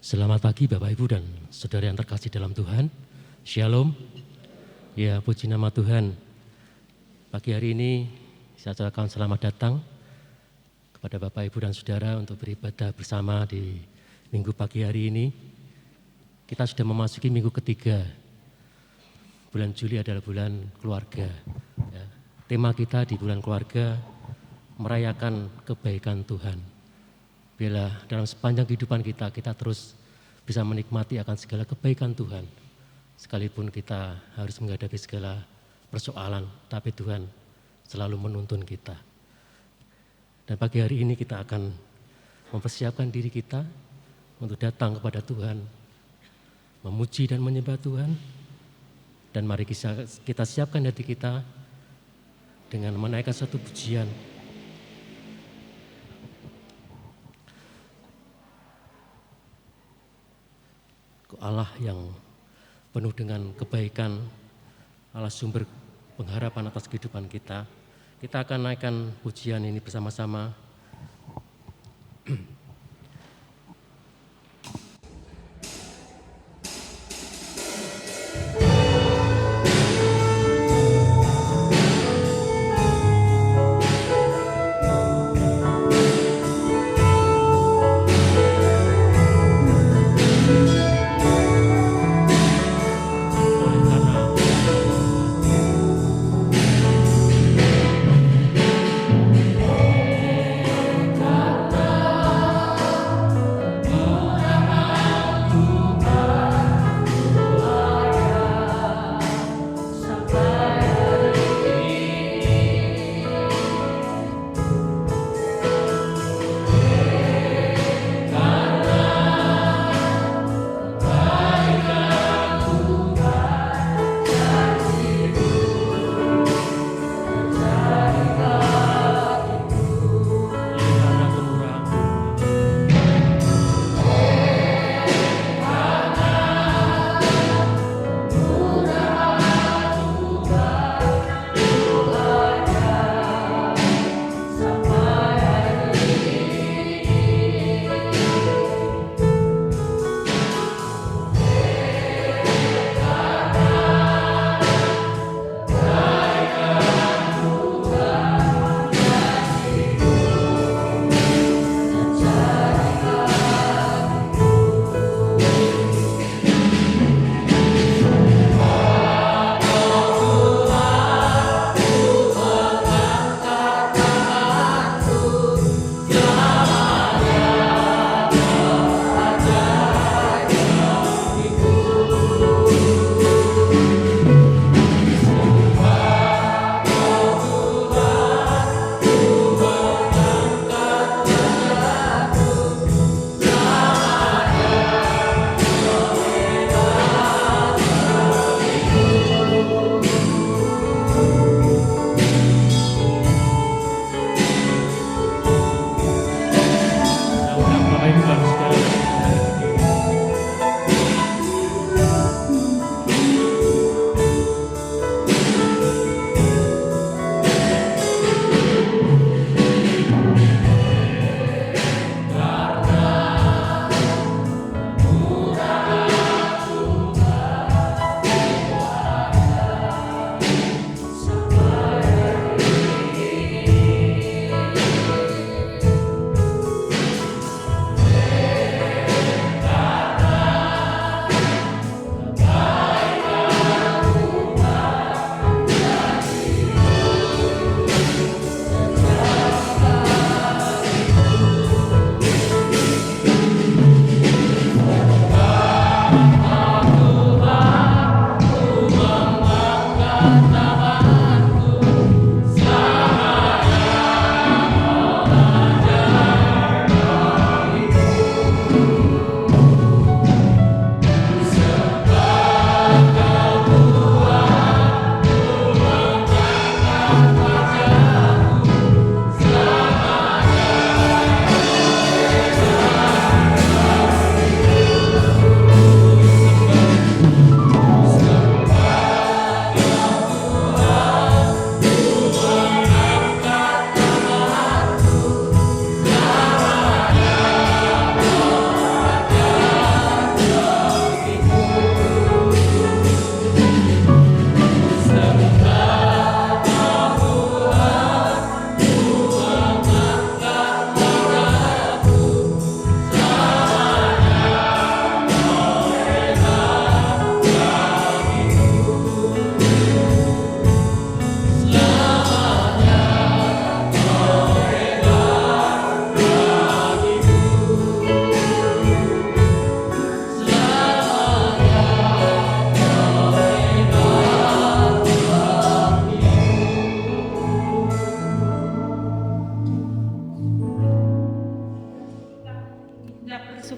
Selamat pagi Bapak Ibu dan Saudara yang terkasih dalam Tuhan. Shalom. Ya, puji nama Tuhan. Pagi hari ini saya ucapkan selamat datang kepada Bapak Ibu dan Saudara untuk beribadah bersama di minggu pagi hari ini. Kita sudah memasuki minggu ketiga. Bulan Juli adalah bulan keluarga. Ya, tema kita di bulan keluarga merayakan kebaikan Tuhan. Bila dalam sepanjang kehidupan kita terus bisa menikmati akan segala kebaikan Tuhan. Sekalipun kita harus menghadapi segala persoalan, tapi Tuhan selalu menuntun kita. Dan pagi hari ini kita akan mempersiapkan diri kita untuk datang kepada Tuhan, memuji dan menyembah Tuhan. Dan mari kita siapkan hati kita dengan menaikkan satu pujian. Allah yang penuh dengan kebaikan, Allah sumber pengharapan atas kehidupan kita. Kita akan naikkan pujian ini bersama-sama.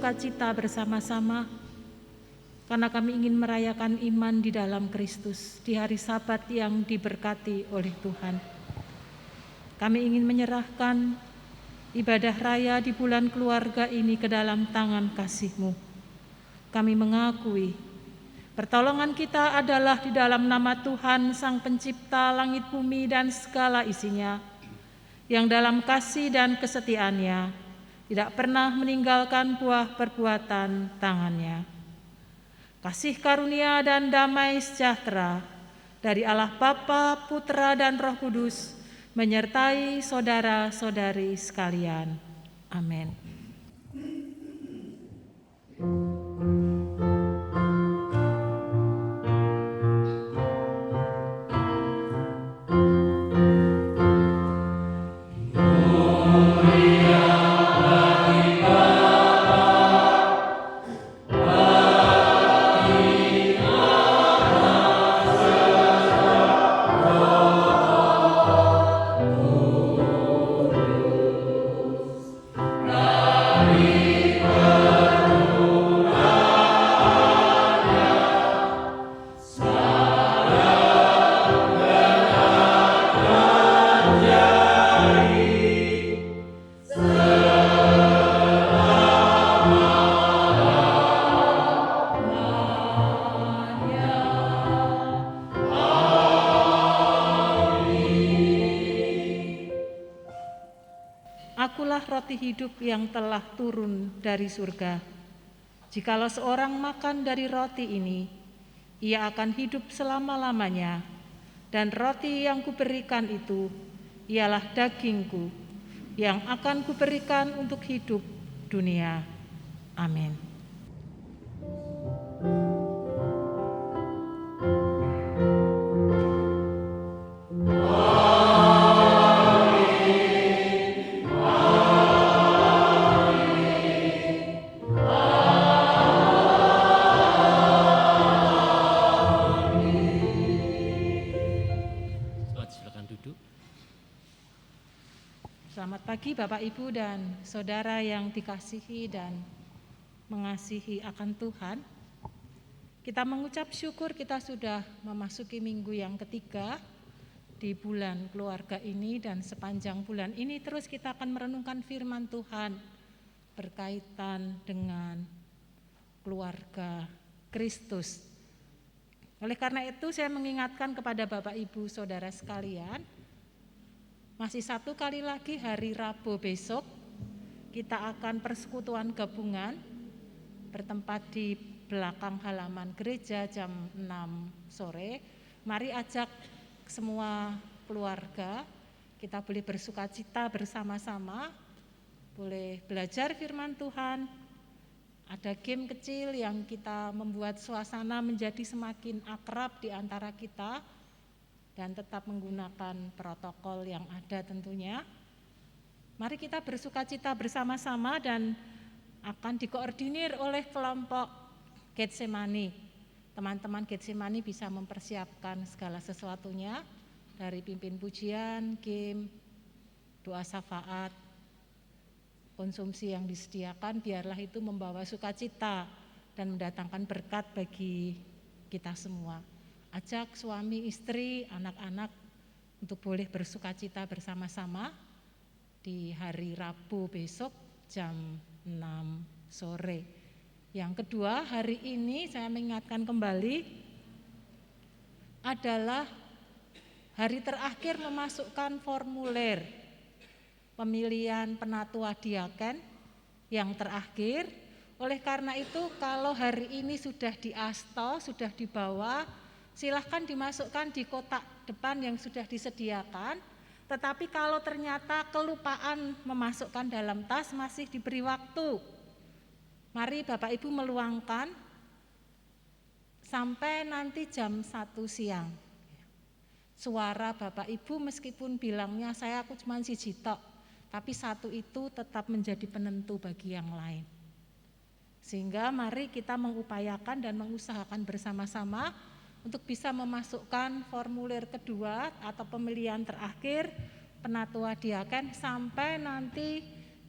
bersukacita bersama-sama karena kami ingin merayakan iman di dalam Kristus di hari Sabat yang diberkati oleh Tuhan. Kami ingin menyerahkan ibadah raya di bulan keluarga ini ke dalam tangan kasih-Mu. Kami mengakui pertolongan kita adalah di dalam nama Tuhan Sang Pencipta langit bumi dan segala isinya, yang dalam kasih dan kesetiaannya tidak pernah meninggalkan buah perbuatan tangannya. Kasih karunia dan damai sejahtera dari Allah Bapa, Putra dan Roh Kudus menyertai saudara-saudari sekalian. Amin. Akulah roti hidup yang telah turun dari surga. Jikalau seorang makan dari roti ini, ia akan hidup selama-lamanya. Dan roti yang kuberikan itu ialah dagingku yang akan kuberikan untuk hidup dunia. Amin. Selamat pagi Bapak Ibu dan Saudara yang dikasihi dan mengasihi akan Tuhan. Kita mengucap syukur kita sudah memasuki minggu yang ketiga di bulan keluarga ini, dan sepanjang bulan ini terus kita akan merenungkan firman Tuhan berkaitan dengan keluarga Kristus. Oleh karena itu saya mengingatkan kepada Bapak Ibu Saudara sekalian, masih satu kali lagi hari Rabu besok kita akan persekutuan gabungan bertempat di belakang halaman gereja jam 6 sore. Mari ajak semua keluarga, kita boleh bersukacita bersama-sama, boleh belajar firman Tuhan. Ada game kecil yang kita membuat suasana menjadi semakin akrab di antara kita, dan tetap menggunakan protokol yang ada tentunya. Mari kita bersukacita bersama-sama dan akan dikoordinir oleh kelompok Getsemani. Teman-teman Getsemani bisa mempersiapkan segala sesuatunya, dari pimpin pujian, game, doa syafaat, konsumsi yang disediakan, biarlah itu membawa sukacita dan mendatangkan berkat bagi kita semua. Ajak suami, istri, anak-anak untuk boleh bersukacita bersama-sama di hari Rabu besok jam 6 sore. Yang kedua, hari ini saya mengingatkan kembali adalah hari terakhir memasukkan formulir pemilihan penatua diaken yang terakhir. Oleh karena itu, kalau hari ini sudah diasto, sudah dibawa, silahkan dimasukkan di kotak depan yang sudah disediakan. Tetapi kalau ternyata kelupaan memasukkan dalam tas, masih diberi waktu. Mari Bapak Ibu meluangkan sampai nanti jam 1 siang. Suara Bapak Ibu meskipun bilangnya aku cuma siji tok, tapi satu itu tetap menjadi penentu bagi yang lain. Sehingga mari kita mengupayakan dan mengusahakan bersama-sama untuk bisa memasukkan formulir kedua atau pemilihan terakhir penatua diaken sampai nanti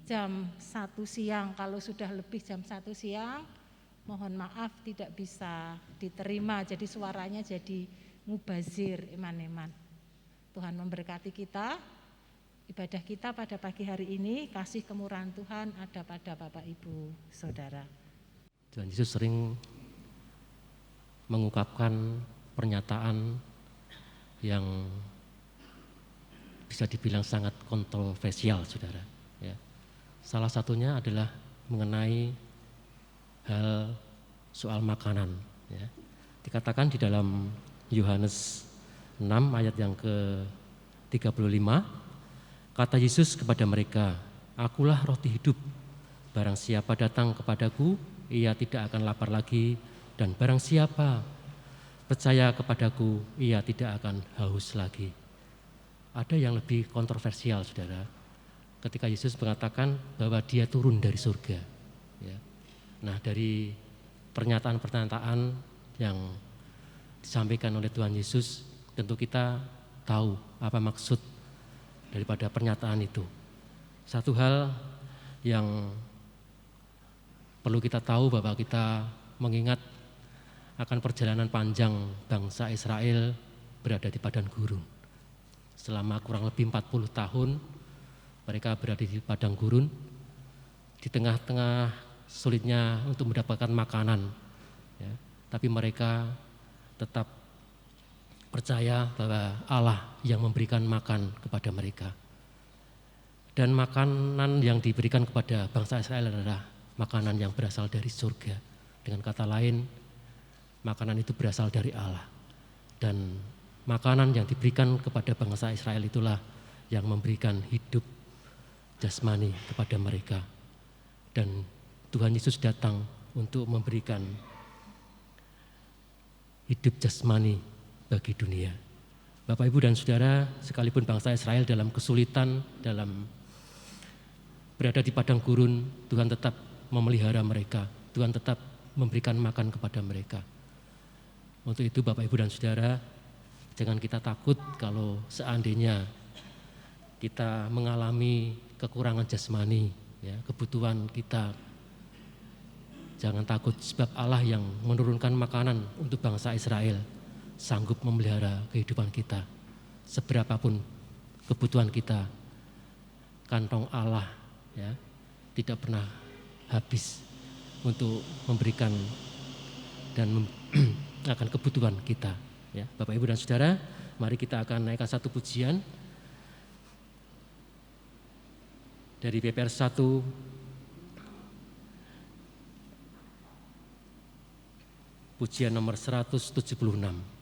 jam 1 siang. Kalau sudah lebih jam 1 siang, mohon maaf tidak bisa diterima. Jadi suaranya jadi mubazir, iman-iman. Tuhan memberkati kita. Ibadah kita pada pagi hari ini, kasih kemurahan Tuhan ada pada Bapak Ibu Saudara. Tuhan Yesus sering mengungkapkan pernyataan yang bisa dibilang sangat kontroversial, saudara. Ya. Salah satunya adalah mengenai hal soal makanan. Ya. Dikatakan di dalam Yohanes 6 ayat yang ke-35, kata Yesus kepada mereka, "Akulah roti hidup. Barang siapa datang kepadaku, ia tidak akan lapar lagi, dan barang siapa percaya kepadaku, ia tidak akan haus lagi." Ada yang lebih kontroversial, saudara, ketika Yesus mengatakan bahwa dia turun dari surga. Ya. Nah, dari pernyataan-pernyataan yang disampaikan oleh Tuhan Yesus, tentu kita tahu apa maksud daripada pernyataan itu. Satu hal yang perlu kita tahu bahwa kita mengingat akan perjalanan panjang bangsa Israel berada di padang gurun. Selama kurang lebih 40 tahun mereka berada di padang gurun, di tengah-tengah sulitnya untuk mendapatkan makanan. Ya, tapi mereka tetap percaya bahwa Allah yang memberikan makan kepada mereka. Dan makanan yang diberikan kepada bangsa Israel adalah makanan yang berasal dari surga. Dengan kata lain, makanan itu berasal dari Allah. Dan makanan yang diberikan kepada bangsa Israel itulah yang memberikan hidup jasmani kepada mereka. Dan Tuhan Yesus datang untuk memberikan hidup jasmani bagi dunia. Bapak, Ibu, dan Saudara, sekalipun bangsa Israel dalam kesulitan, dalam berada di padang gurun, Tuhan tetap memelihara mereka. Tuhan tetap memberikan makan kepada mereka. Untuk itu Bapak, Ibu, dan Saudara, jangan kita takut kalau seandainya kita mengalami kekurangan jasmani, ya, kebutuhan kita. Jangan takut, sebab Allah yang menurunkan makanan untuk bangsa Israel sanggup memelihara kehidupan kita. Seberapapun kebutuhan kita, kantong Allah, ya, tidak pernah habis untuk memberikan dan akan kebutuhan kita. Ya, Bapak, Ibu, dan Saudara, mari kita akan naikkan satu pujian dari PPR 1, pujian nomor 176.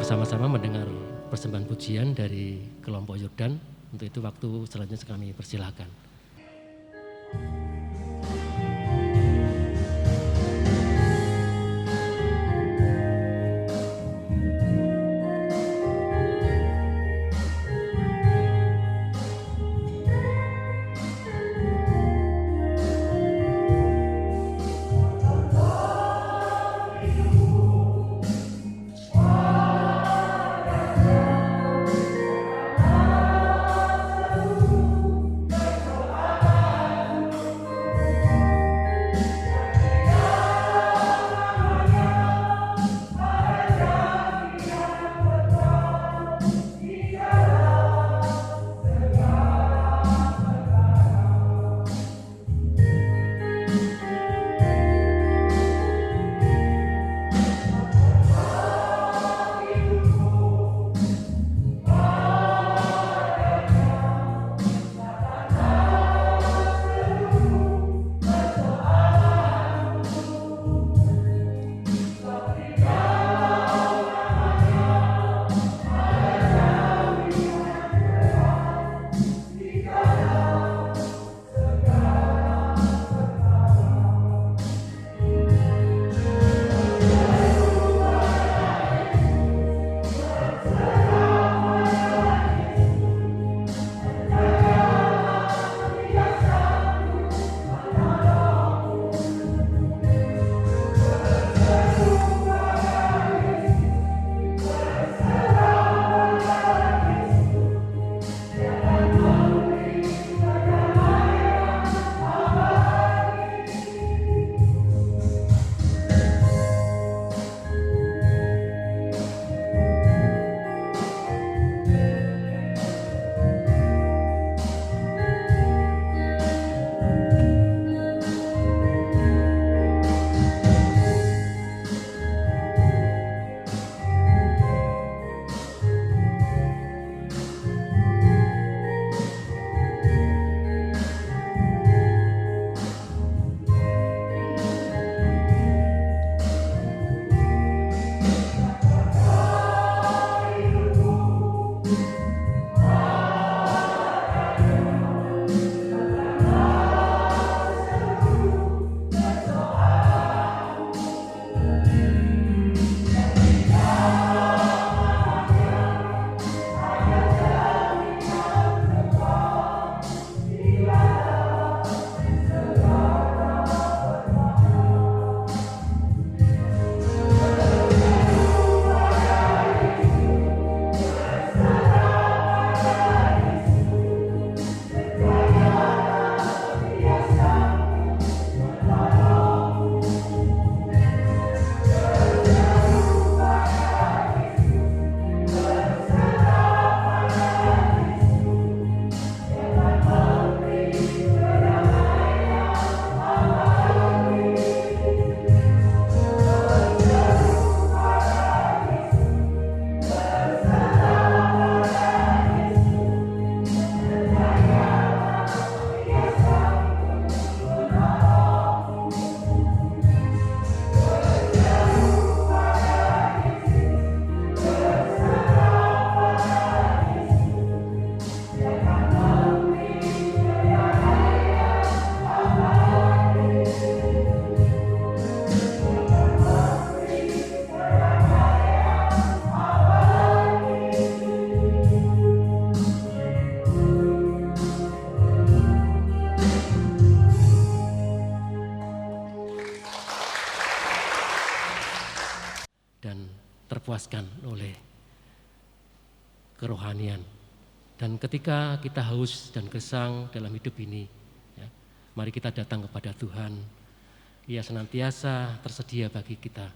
bersama-sama mendengar persembahan pujian dari kelompok Yordan. Untuk itu waktu selanjutnya kami persilakan. terpuaskan oleh kerohanian. Dan ketika kita haus dan gersang dalam hidup ini, ya, mari kita datang kepada Tuhan. Ia senantiasa tersedia bagi kita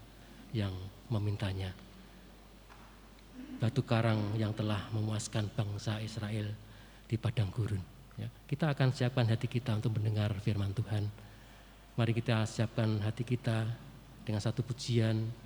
yang memintanya. Batu karang yang telah memuaskan bangsa Israel di padang gurun. Ya, kita akan siapkan hati kita untuk mendengar firman Tuhan. Mari kita siapkan hati kita dengan satu pujian.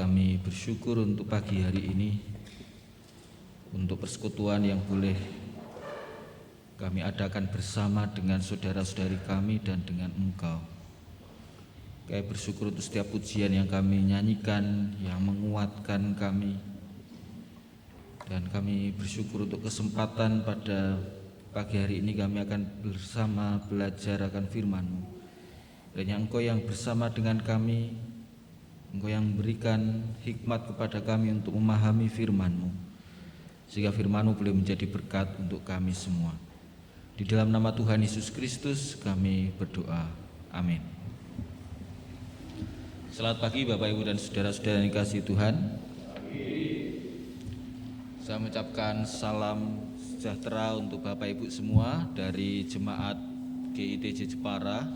kami bersyukur untuk pagi hari ini, untuk persekutuan yang boleh kami adakan bersama dengan saudara-saudari kami dan dengan Engkau. Kami bersyukur untuk setiap pujian yang kami nyanyikan, yang menguatkan kami. Dan kami bersyukur untuk kesempatan pada pagi hari ini kami akan bersama belajar akan firman-Mu. Dan yang Engkau yang bersama dengan kami, Engkau yang memberikan hikmat kepada kami untuk memahami firman-Mu, sehingga firman-Mu boleh menjadi berkat untuk kami semua. Di dalam nama Tuhan Yesus Kristus kami berdoa. Amin. Selamat pagi Bapak Ibu dan saudara-saudara yang dikasihi Tuhan. Saya mengucapkan salam sejahtera untuk Bapak Ibu semua dari Jemaat GITJ Jepara.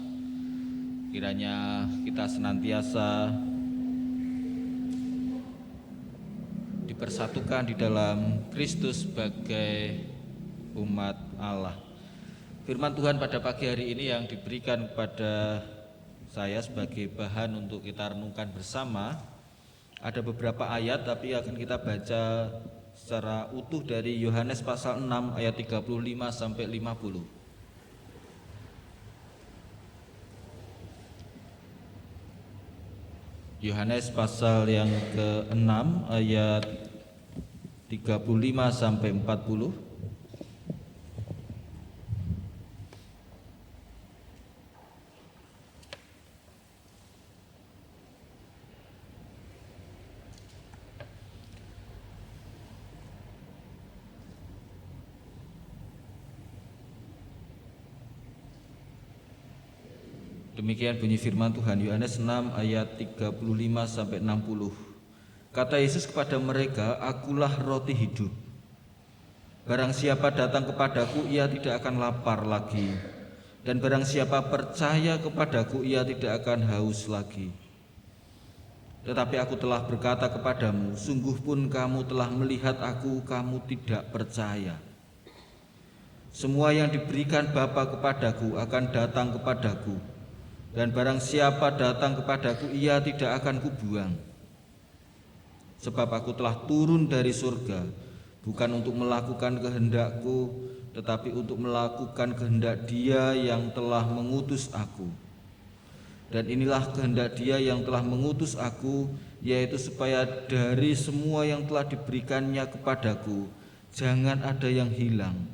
Kiranya kita senantiasa dipersatukan di dalam Kristus sebagai umat Allah. Firman Tuhan pada pagi hari ini yang diberikan kepada saya sebagai bahan untuk kita renungkan bersama, ada beberapa ayat tapi akan kita baca secara utuh dari Yohanes pasal 6 ayat 35 sampai 50. Yohanes pasal yang ke-6 ayat 35 sampai 40. Demikian bunyi firman Tuhan, Yohanes 6 ayat 35 sampai 60. Kata Yesus kepada mereka, "Akulah roti hidup. Barang siapa datang kepadaku, ia tidak akan lapar lagi. Dan barang siapa percaya kepadaku, ia tidak akan haus lagi. Tetapi aku telah berkata kepadamu, sungguh pun kamu telah melihat aku, kamu tidak percaya. Semua yang diberikan Bapa kepadaku akan datang kepadaku. Dan barang siapa datang kepadaku, ia tidak akan kubuang. Sebab aku telah turun dari surga, bukan untuk melakukan kehendakku, tetapi untuk melakukan kehendak Dia yang telah mengutus aku. Dan inilah kehendak Dia yang telah mengutus aku, yaitu supaya dari semua yang telah diberikannya kepadaku, jangan ada yang hilang,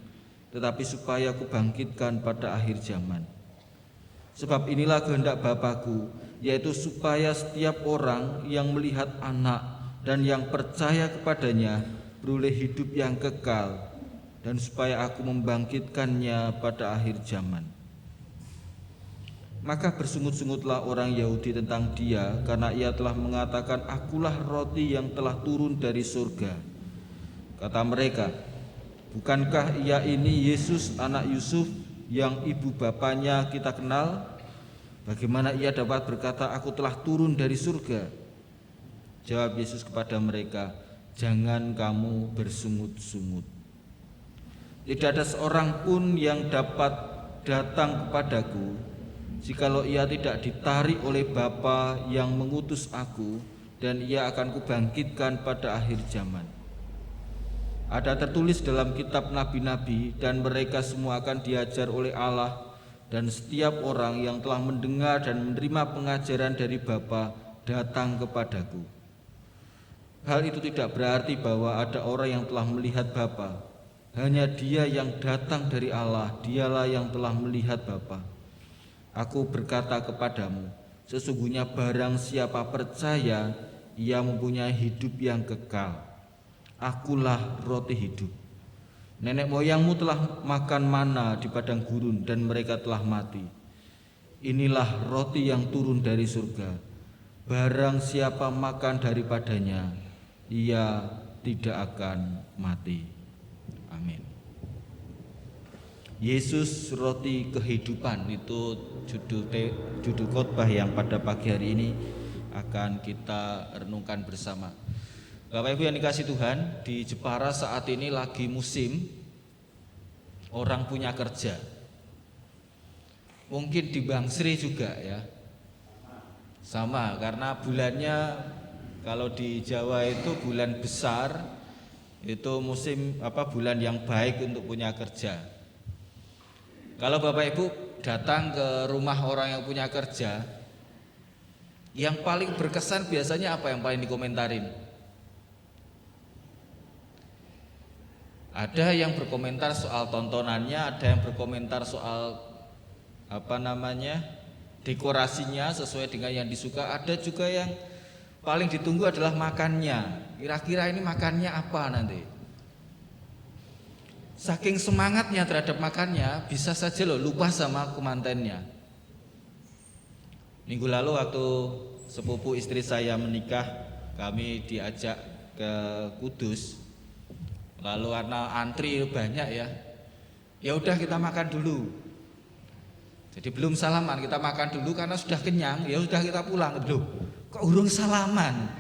tetapi supaya aku bangkitkan pada akhir zaman. Sebab inilah kehendak Bapa-Ku, yaitu supaya setiap orang yang melihat Anak dan yang percaya kepadanya beroleh hidup yang kekal, dan supaya aku membangkitkannya pada akhir zaman." Maka bersungut-sungutlah orang Yahudi tentang Dia, karena Ia telah mengatakan, "Akulah roti yang telah turun dari surga." Kata mereka, "Bukankah Ia ini Yesus anak Yusuf yang ibu bapanya kita kenal? Bagaimana Ia dapat berkata, 'Aku telah turun dari surga'?" Jawab Yesus kepada mereka, "Jangan kamu bersungut-sungut. Tidak ada seorang pun yang dapat datang kepadaku, jikalau ia tidak ditarik oleh Bapa yang mengutus aku, dan Ia akan kubangkitkan pada akhir zaman. Ada tertulis dalam kitab nabi-nabi, dan mereka semua akan diajar oleh Allah, dan setiap orang yang telah mendengar dan menerima pengajaran dari Bapa datang kepadaku." Hal itu tidak berarti bahwa ada orang yang telah melihat Bapa. Hanya Dia yang datang dari Allah, Dialah yang telah melihat Bapa. Aku berkata kepadamu, sesungguhnya barang siapa percaya, ia mempunyai hidup yang kekal. Akulah roti hidup. Nenek moyangmu telah makan mana di padang gurun, dan mereka telah mati. Inilah roti yang turun dari surga. Barang siapa makan daripadanya, ia tidak akan mati. Amin. Yesus roti kehidupan, itu judul khotbah yang pada pagi hari ini akan kita renungkan bersama. Bapak Ibu yang dikasihi Tuhan, di Jepara saat ini lagi musim orang punya kerja. Mungkin di Bangsri juga ya. Sama, karena bulannya Kalau di Jawa itu bulan besar, itu musim bulan yang baik untuk punya kerja. Kalau Bapak Ibu datang ke rumah orang yang punya kerja, yang paling berkesan biasanya apa yang paling dikomentarin? Ada yang berkomentar soal tontonannya, ada yang berkomentar soal dekorasinya sesuai dengan yang disuka, ada juga yang paling ditunggu adalah makannya. Kira-kira ini makannya apa nanti? Saking semangatnya terhadap makannya, bisa saja lupa sama kemantennya. Minggu lalu waktu sepupu istri saya menikah, kami diajak ke Kudus. Lalu karena antri banyak ya udah kita makan dulu. Jadi belum salaman, kita makan dulu karena sudah kenyang, ya sudah kita pulang. Loh, kok urung salaman?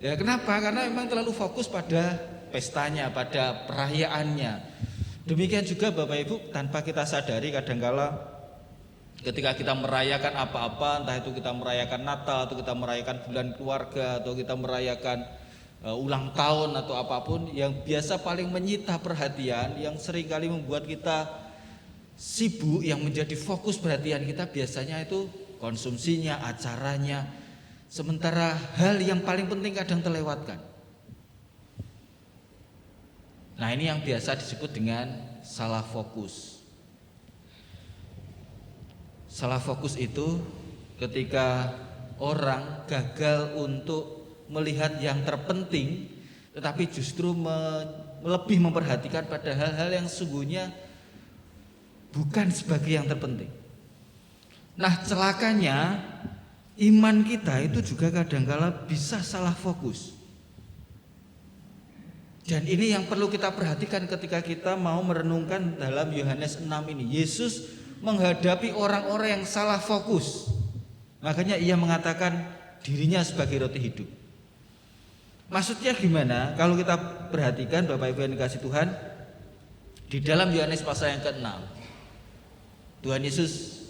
Ya kenapa? Karena memang terlalu fokus pada pestanya, pada perayaannya. Demikian juga Bapak Ibu, tanpa kita sadari kadangkala ketika kita merayakan apa-apa, entah itu kita merayakan Natal atau kita merayakan bulan keluarga atau kita merayakan ulang tahun atau apapun, yang biasa paling menyita perhatian, yang seringkali membuat kita sibuk, yang menjadi fokus perhatian kita biasanya itu konsumsinya, acaranya, sementara hal yang paling penting kadang terlewatkan. Nah, ini yang biasa disebut dengan salah fokus. Salah fokus itu ketika orang gagal untuk melihat yang terpenting, tetapi justru lebih memperhatikan pada hal-hal yang sesungguhnya bukan sebagai yang terpenting. Nah, celakanya iman kita itu juga kadangkala bisa salah fokus. Dan ini yang perlu kita perhatikan ketika kita mau merenungkan dalam Yohanes 6 ini. Yesus menghadapi orang-orang yang salah fokus. Makanya ia mengatakan dirinya sebagai roti hidup. Maksudnya gimana? Kalau kita perhatikan Bapak Ibu yang dikasih Tuhan, di dalam Yohanes pasal yang ke-6, Tuhan Yesus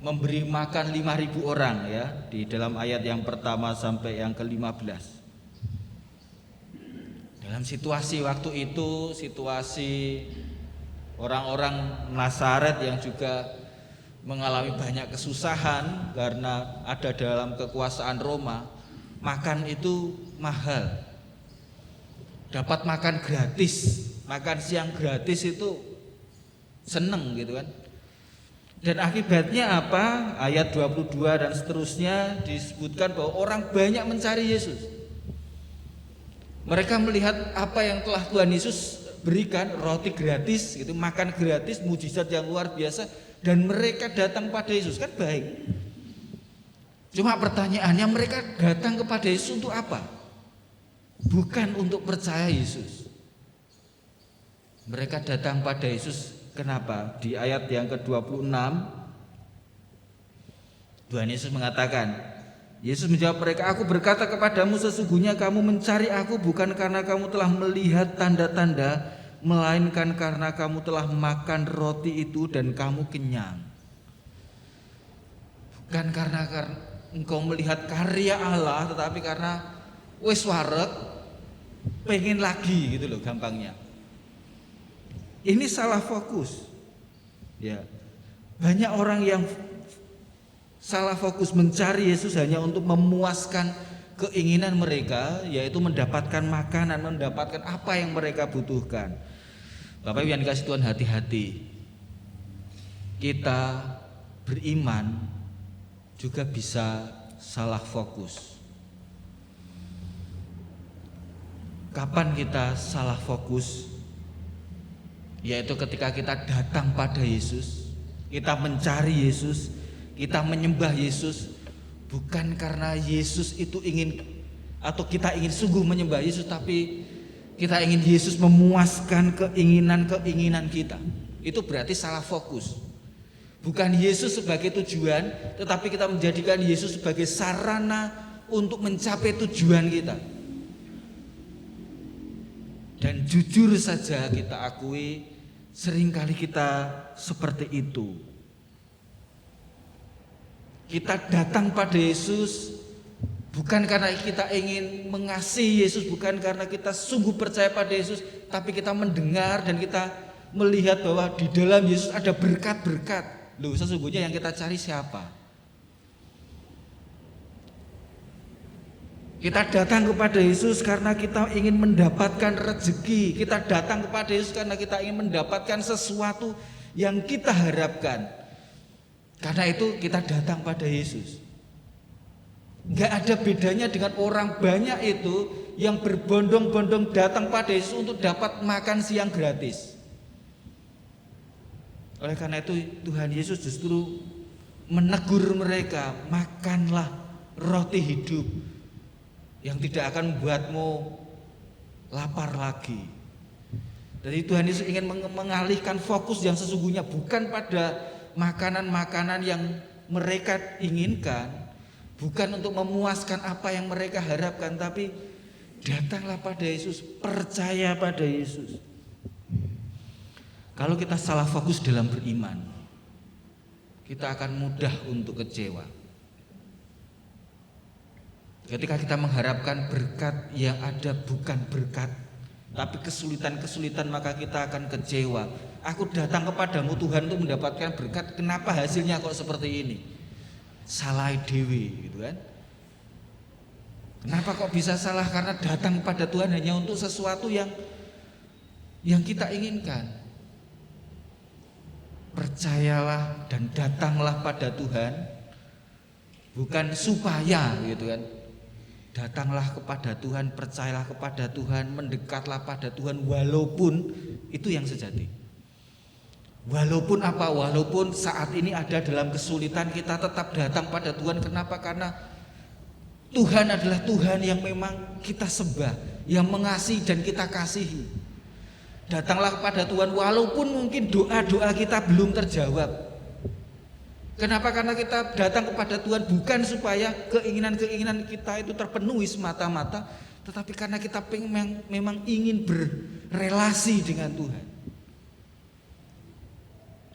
memberi makan 5.000 orang ya, di dalam ayat yang pertama sampai yang ke-15. Dalam situasi waktu itu, situasi orang-orang Nazaret yang juga mengalami banyak kesusahan karena ada dalam kekuasaan Roma, makan itu mahal. Dapat makan gratis, makan siang gratis itu seneng gitu kan. Dan akibatnya apa? Ayat 22 dan seterusnya disebutkan bahwa orang banyak mencari Yesus. Mereka melihat apa yang telah Tuhan Yesus berikan, roti gratis gitu, makan gratis, mujizat yang luar biasa, dan mereka datang pada Yesus. Kan baik. Cuma pertanyaannya, mereka datang kepada Yesus untuk apa? Bukan untuk percaya Yesus. Mereka datang pada Yesus kenapa? Di ayat yang ke-26 Tuhan Yesus mengatakan, Yesus menjawab mereka, aku berkata kepadamu, sesungguhnya kamu mencari aku bukan karena kamu telah melihat tanda-tanda, melainkan karena kamu telah makan roti itu dan kamu kenyang. Bukan karena engkau melihat karya Allah, tetapi karena wis wareg pengen lagi gitu loh gampangnya. Ini salah fokus. Ya. Banyak orang yang salah fokus mencari Yesus hanya untuk memuaskan keinginan mereka, yaitu mendapatkan makanan, mendapatkan apa yang mereka butuhkan. Bapak Ibu yang dikasih Tuhan, hati-hati. Kita beriman juga bisa salah fokus. Kapan kita salah fokus? Yaitu ketika kita datang pada Yesus, kita mencari Yesus, kita menyembah Yesus, bukan karena Yesus itu ingin atau kita ingin sungguh menyembah Yesus, tapi kita ingin Yesus memuaskan keinginan-keinginan kita. Itu berarti salah fokus. Bukan Yesus sebagai tujuan, tetapi kita menjadikan Yesus sebagai sarana untuk mencapai tujuan kita. Dan jujur saja kita akui, seringkali kita seperti itu. Kita datang pada Yesus Bukan karena kita ingin mengasihi Yesus, bukan karena kita sungguh percaya pada Yesus, tapi kita mendengar dan kita melihat bahwa di dalam Yesus ada berkat-berkat. Loh, sesungguhnya yang kita cari siapa? Kita datang kepada Yesus karena kita ingin mendapatkan rezeki. Kita datang kepada Yesus karena kita ingin mendapatkan sesuatu yang kita harapkan. Karena itu kita datang pada Yesus. Gak ada bedanya dengan orang banyak itu yang berbondong-bondong datang pada Yesus untuk dapat makan siang gratis. Oleh karena itu Tuhan Yesus justru menegur mereka, makanlah roti hidup yang tidak akan membuatmu lapar lagi. Jadi Tuhan Yesus ingin mengalihkan fokus yang sesungguhnya bukan pada makanan-makanan yang mereka inginkan, bukan untuk memuaskan apa yang mereka harapkan, tapi datanglah pada Yesus, percaya pada Yesus. Kalau kita salah fokus dalam beriman, kita akan mudah untuk kecewa. Ketika kita mengharapkan berkat yang ada bukan berkat, tapi kesulitan-kesulitan, maka kita akan kecewa. Aku datang kepadamu Tuhan untuk mendapatkan berkat, kenapa hasilnya kok seperti ini? Salah dewi gitu kan. Kenapa kok bisa salah? Karena datang kepada Tuhan hanya untuk sesuatu yang kita inginkan. Percayalah dan datanglah pada Tuhan, bukan supaya gitu kan. Datanglah kepada Tuhan, percayalah kepada Tuhan, mendekatlah pada Tuhan walaupun itu yang sejati. Walaupun apa? Walaupun saat ini ada dalam kesulitan, kita tetap datang pada Tuhan. Kenapa? Karena Tuhan adalah Tuhan yang memang kita sembah, yang mengasihi dan kita kasihi. Datanglah kepada Tuhan walaupun mungkin doa-doa kita belum terjawab. Kenapa? Karena kita datang kepada Tuhan bukan supaya keinginan-keinginan kita itu terpenuhi semata-mata, tetapi karena kita memang ingin berrelasi dengan Tuhan.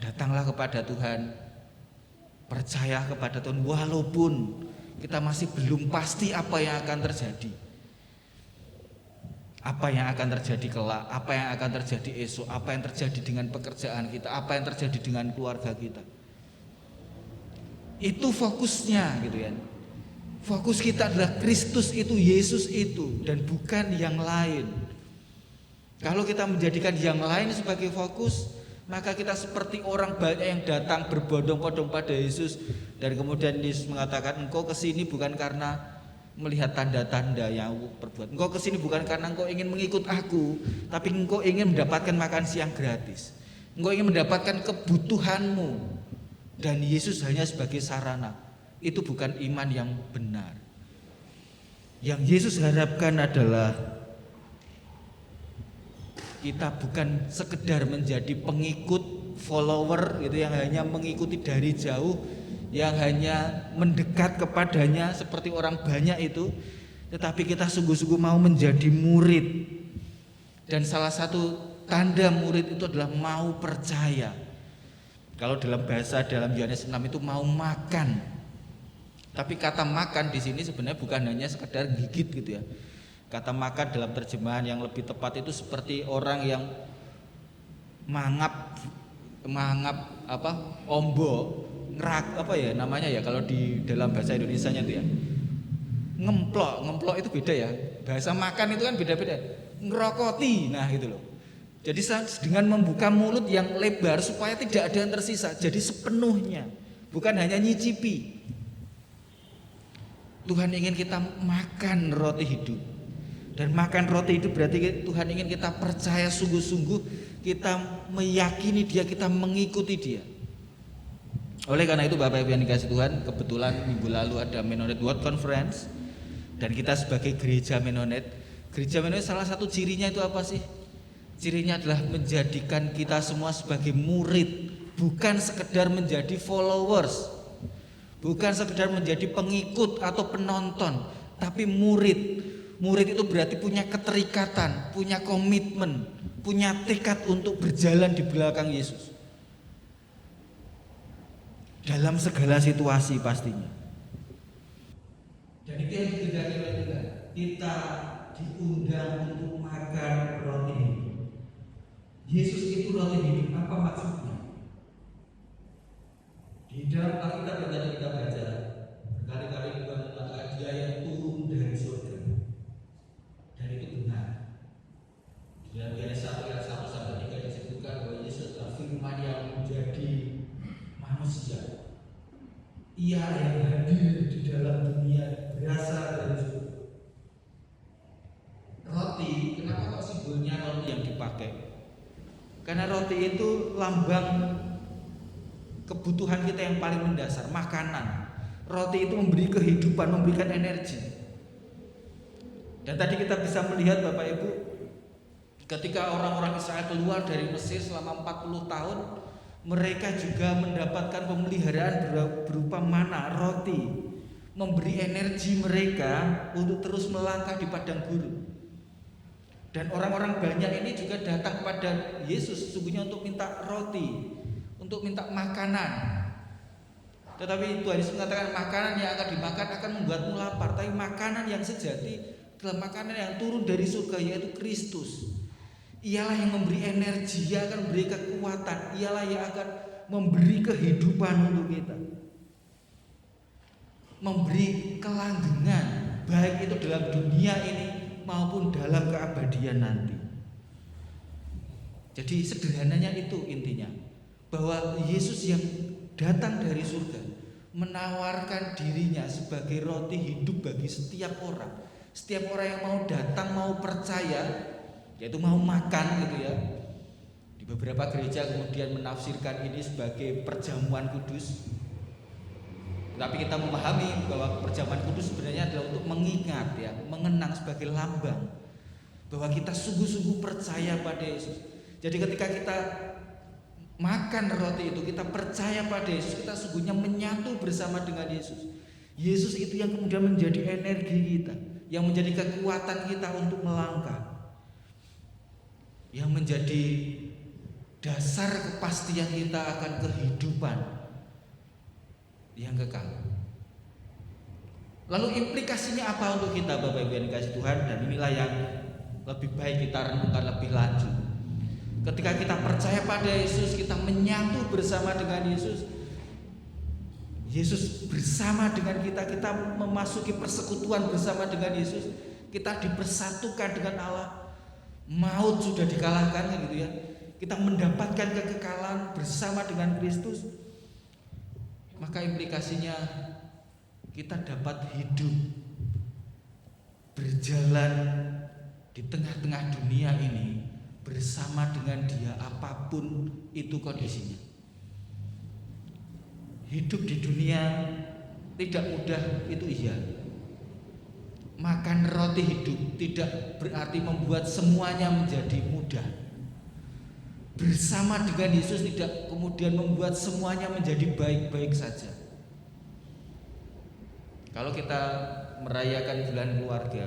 Datanglah kepada Tuhan, percaya kepada Tuhan walaupun kita masih belum pasti apa yang akan terjadi. Apa yang akan terjadi kelak, apa yang akan terjadi esok, apa yang terjadi dengan pekerjaan kita, apa yang terjadi dengan keluarga kita. Itu fokusnya gitu kan. Fokus kita adalah Kristus itu, Yesus itu, dan bukan yang lain. Kalau kita menjadikan yang lain sebagai fokus, maka kita seperti orang banyak yang datang berbondong-bondong pada Yesus, dan kemudian Yesus mengatakan, engkau kesini bukan karena melihat tanda-tanda yang aku perbuat. Engkau kesini bukan karena engkau ingin mengikut aku, tapi engkau ingin mendapatkan makan siang gratis. Engkau ingin mendapatkan kebutuhanmu, dan Yesus hanya sebagai sarana. Itu bukan iman yang benar. Yang Yesus harapkan adalah kita bukan sekedar menjadi pengikut, follower gitu, yang hanya mengikuti dari jauh, yang hanya mendekat kepadanya seperti orang banyak itu, tetapi kita sungguh-sungguh mau menjadi murid. Dan salah satu tanda murid itu adalah mau percaya. Kalau dalam bahasa dalam Yohanes 6 itu mau makan. Tapi kata makan di sini sebenarnya bukan hanya sekedar gigit gitu ya. Kata makan dalam terjemahan yang lebih tepat itu seperti orang yang mangap ombo, ngerak apa ya namanya ya kalau di dalam bahasa Indonesianya itu ya. Ngemplok itu beda ya. Bahasa makan itu kan beda-beda. Ngerokoti, nah gitu loh. Jadi dengan membuka mulut yang lebar supaya tidak ada yang tersisa. Jadi sepenuhnya, bukan hanya nyicipi. Tuhan ingin kita makan roti hidup. Dan makan roti hidup berarti Tuhan ingin kita percaya sungguh-sungguh, kita meyakini Dia, kita mengikuti Dia. Oleh karena itu Bapak Ibu yang dikasihi Tuhan, kebetulan minggu lalu ada Mennonite World Conference, dan kita sebagai gereja Mennonite salah satu cirinya itu apa sih? Cirinya adalah menjadikan kita semua sebagai murid, bukan sekedar menjadi followers, bukan sekedar menjadi pengikut atau penonton, tapi murid. Murid itu berarti punya keterikatan, punya komitmen, punya tekad untuk berjalan di belakang Yesus dalam segala situasi pastinya. Dan itu yang kita diundang untuk makan roti hidup. Yesus itu roti hidup, apa maksudnya? Di dalam Alkitab yang tadi kita baca, berkali-kali Tuhan mengatakan Dia yang turun dari surga. Dan itu benar. Di dalam Yohanes 1 ayat 1 sampai 3 disebutkan bahwa Yesus adalah firman yang menjadi manusia. Ia yang hadir di dalam dunia berasal dari surga. Roti, kenapa kok simbolnya roti yang dipakai? Karena roti itu lambang kebutuhan kita yang paling mendasar, makanan. Roti itu memberi kehidupan, memberikan energi. Dan tadi kita bisa melihat Bapak Ibu, ketika orang-orang Israel keluar dari Mesir selama 40 tahun, mereka juga mendapatkan pemeliharaan berupa mana, roti, memberi energi mereka untuk terus melangkah di padang gurun. Dan orang-orang banyak ini juga datang kepada Yesus sesungguhnya untuk minta roti, untuk minta makanan. Tetapi Tuhan Yesus mengatakan makanan yang akan dimakan akan membuatmu lapar, tapi makanan yang sejati adalah makanan yang turun dari surga, yaitu Kristus. Ialah yang memberi energi, Ia akan memberi kekuatan, Ialah yang akan memberi kehidupan untuk kita, memberi kelanggengan, baik itu dalam dunia ini maupun dalam keabadian nanti. Jadi sederhananya itu intinya, bahwa Yesus yang datang dari surga menawarkan dirinya sebagai roti hidup bagi setiap orang. Setiap orang yang mau datang, mau percaya, yaitu mau makan gitu ya. Di beberapa gereja kemudian menafsirkan ini sebagai perjamuan kudus. Tapi kita memahami bahwa perjamuan kudus sebenarnya adalah untuk mengingat ya, mengenang sebagai lambang bahwa kita sungguh-sungguh percaya pada Yesus. Jadi ketika kita makan roti itu, kita percaya pada Yesus, kita sungguhnya menyatu bersama dengan Yesus. Yesus itu yang kemudian menjadi energi kita, yang menjadi kekuatan kita untuk melangkah, yang menjadi dasar kepastian kita akan kehidupan yang kekal. Lalu implikasinya apa untuk kita Bapak Ibu yang dikasihi Tuhan? Dan inilah yang lebih baik kita renungkan lebih lanjut. Ketika kita percaya pada Yesus, kita menyatu bersama dengan Yesus, Yesus bersama dengan kita, kita memasuki persekutuan bersama dengan Yesus, kita dipersatukan dengan Allah. Maut sudah dikalahkan gitu ya. Kita mendapatkan kekekalan bersama dengan Kristus. Maka implikasinya kita dapat hidup berjalan di tengah-tengah dunia ini bersama dengan Dia apapun itu kondisinya. Hidup di dunia tidak mudah, itu iya. Makan roti hidup tidak berarti membuat semuanya menjadi mudah. Bersama dengan Yesus tidak kemudian membuat semuanya menjadi baik-baik saja. Kalau kita merayakan bulan keluarga,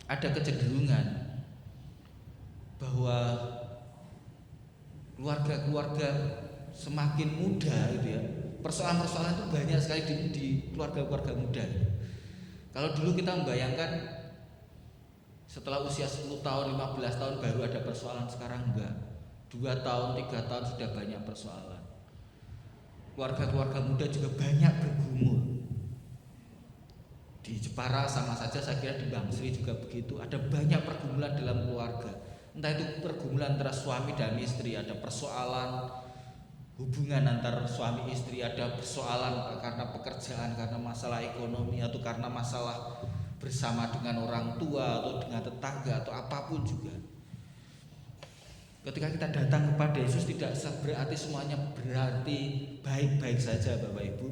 ada kecenderungan bahwa keluarga-keluarga semakin muda gitu ya. Persoalan-persoalan itu banyak sekali di keluarga-keluarga muda. Kalau dulu kita membayangkan setelah usia 10 tahun, 15 tahun baru ada persoalan, sekarang enggak. 2 tahun, 3 tahun sudah banyak persoalan. Keluarga-keluarga muda juga banyak bergumul. Di Jepara sama saja, saya kira di Bangsri juga begitu. Ada banyak pergumulan dalam keluarga. Entah itu pergumulan antara suami dan istri, ada persoalan hubungan antar suami istri, ada persoalan karena pekerjaan, karena masalah ekonomi, atau karena masalah bersama dengan orang tua atau dengan tetangga atau apapun juga. Ketika kita datang kepada Yesus tidak berarti semuanya berarti baik-baik saja Bapak Ibu.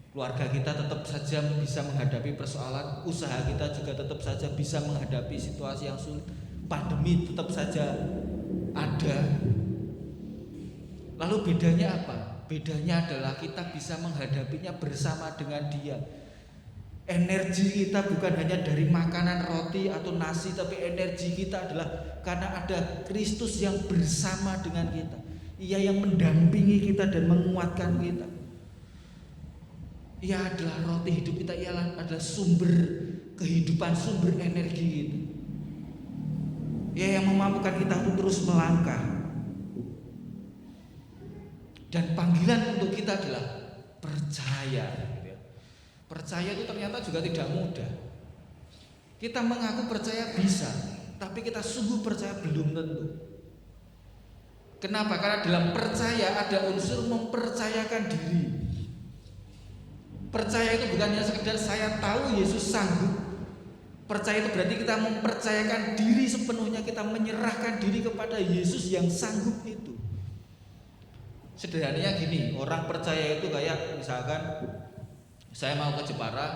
Keluarga kita tetap saja bisa menghadapi persoalan, usaha kita juga tetap saja bisa menghadapi situasi yang sulit, pandemi tetap saja ada. Lalu bedanya apa? Bedanya adalah kita bisa menghadapinya bersama dengan Dia. Energi kita bukan hanya dari makanan roti atau nasi, tapi energi kita adalah karena ada Kristus yang bersama dengan kita. Ia yang mendampingi kita dan menguatkan kita. Ia adalah roti hidup kita, ia adalah sumber kehidupan sumber energi itu. Ya, yang memampukan kita untuk terus melangkah. Dan panggilan untuk kita adalah percaya. Percaya itu ternyata juga tidak mudah. Kita mengaku percaya bisa, tapi kita sungguh percaya belum tentu. Kenapa? Karena dalam percaya ada unsur mempercayakan diri. Percaya itu bukan hanya sekedar saya tahu Yesus sanggup. Percaya itu berarti kita mempercayakan diri sepenuhnya, kita menyerahkan diri kepada Yesus yang sanggup itu. Sederhananya gini, orang percaya itu kayak misalkan saya mau ke Jepara,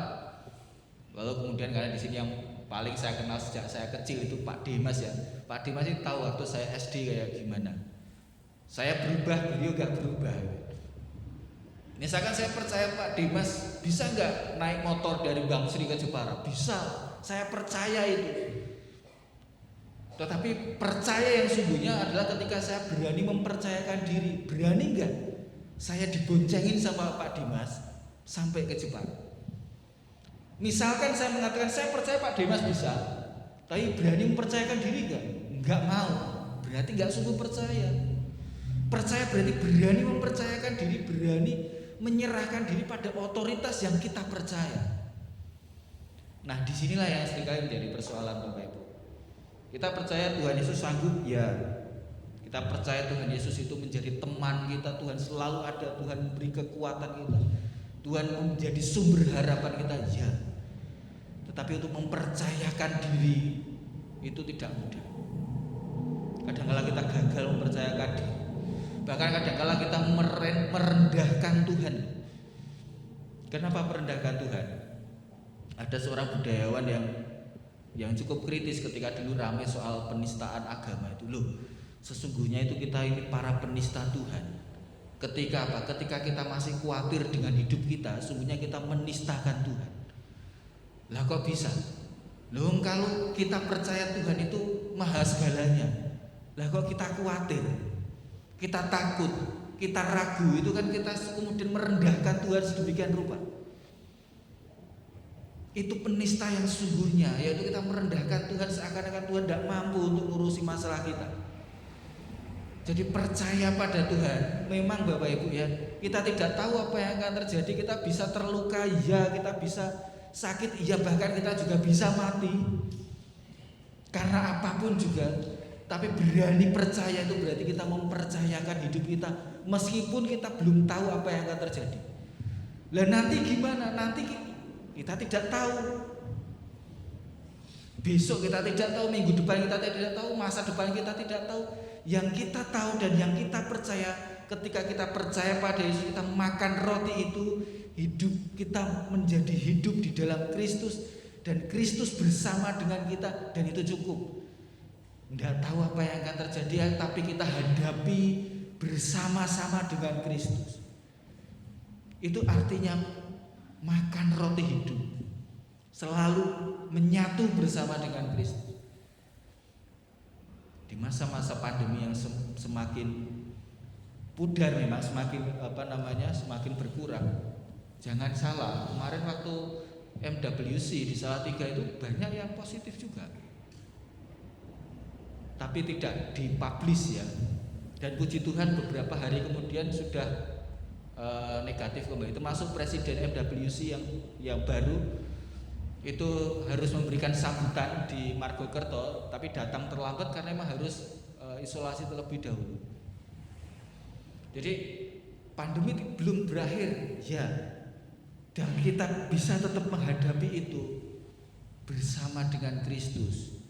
lalu kemudian kalian di sini yang paling saya kenal sejak saya kecil itu Pak Dimas ya. Pak Dimas itu tahu waktu saya SD kayak gimana. Saya berubah, beliau gak berubah. Misalkan saya percaya Pak Dimas bisa nggak naik motor dari Bang Sri ke Jepara? Bisa. Saya percaya itu. Tetapi percaya yang sungguhnya adalah ketika saya berani mempercayakan diri. Berani enggak saya diboncengin sama Pak Dimas sampai ke Jepara? Misalkan saya mengatakan saya percaya Pak Dimas bisa, tapi berani mempercayakan diri enggak? Enggak mau. Berarti enggak sungguh percaya. Percaya berarti berani mempercayakan diri, berani menyerahkan diri pada otoritas yang kita percaya. Nah, disinilah yang seringkali menjadi persoalan Bapak Ibu. Kita percaya Tuhan Yesus sanggup, ya. Kita percaya Tuhan Yesus itu menjadi teman kita, Tuhan selalu ada, Tuhan memberi kekuatan kita, Tuhan menjadi sumber harapan kita, ya. Tetapi untuk mempercayakan diri itu tidak mudah. Kadang-kala kita gagal mempercayakan diri. Bahkan kadang-kala kita merendahkan Tuhan. Kenapa merendahkan Tuhan? Ada seorang budayawan yang cukup kritis ketika dulu ramai soal penistaan agama itu. Loh, sesungguhnya itu kita ini para penista Tuhan. Ketika apa? Ketika kita masih khawatir dengan hidup kita, sesungguhnya kita menistakan Tuhan. Lah kok bisa? Loh, kalau kita percaya Tuhan itu maha segalanya, lah kok kita khawatir, kita takut, kita ragu, itu kan kita kemudian merendahkan Tuhan sedemikian rupa. Itu penista yang sungguhnya, yaitu kita merendahkan Tuhan seakan-akan Tuhan tidak mampu untuk ngurusi masalah kita. Jadi percaya pada Tuhan. Memang Bapak Ibu ya, kita tidak tahu apa yang akan terjadi. Kita bisa terluka, ya, kita bisa sakit, iya, bahkan kita juga bisa mati karena apapun juga. Tapi berani percaya itu berarti kita mempercayakan hidup kita meskipun kita belum tahu apa yang akan terjadi. Lah nanti gimana? Nanti kita tidak tahu. Besok kita tidak tahu, minggu depan kita tidak tahu, masa depan kita tidak tahu. Yang kita tahu dan yang kita percaya, ketika kita percaya pada Yesus, kita makan roti itu, hidup kita menjadi hidup di dalam Kristus, dan Kristus bersama dengan kita, dan itu cukup. Tidak tahu apa yang akan terjadi, tapi kita hadapi bersama-sama dengan Kristus. Itu artinya makan roti hidup, selalu menyatu bersama dengan Kristus. Di masa-masa pandemi yang semakin pudar memang, semakin berkurang. Jangan salah, kemarin waktu MWC di Salatiga itu banyak yang positif juga, tapi tidak dipublish ya. Dan puji Tuhan beberapa hari kemudian sudah negatif kembali. Termasuk Presiden MWC yang baru itu harus memberikan sambutan di Margokerto, tapi datang terlambat karena memang harus isolasi terlebih dahulu. Jadi pandemi belum berakhir ya, dan kita bisa tetap menghadapi itu bersama dengan Kristus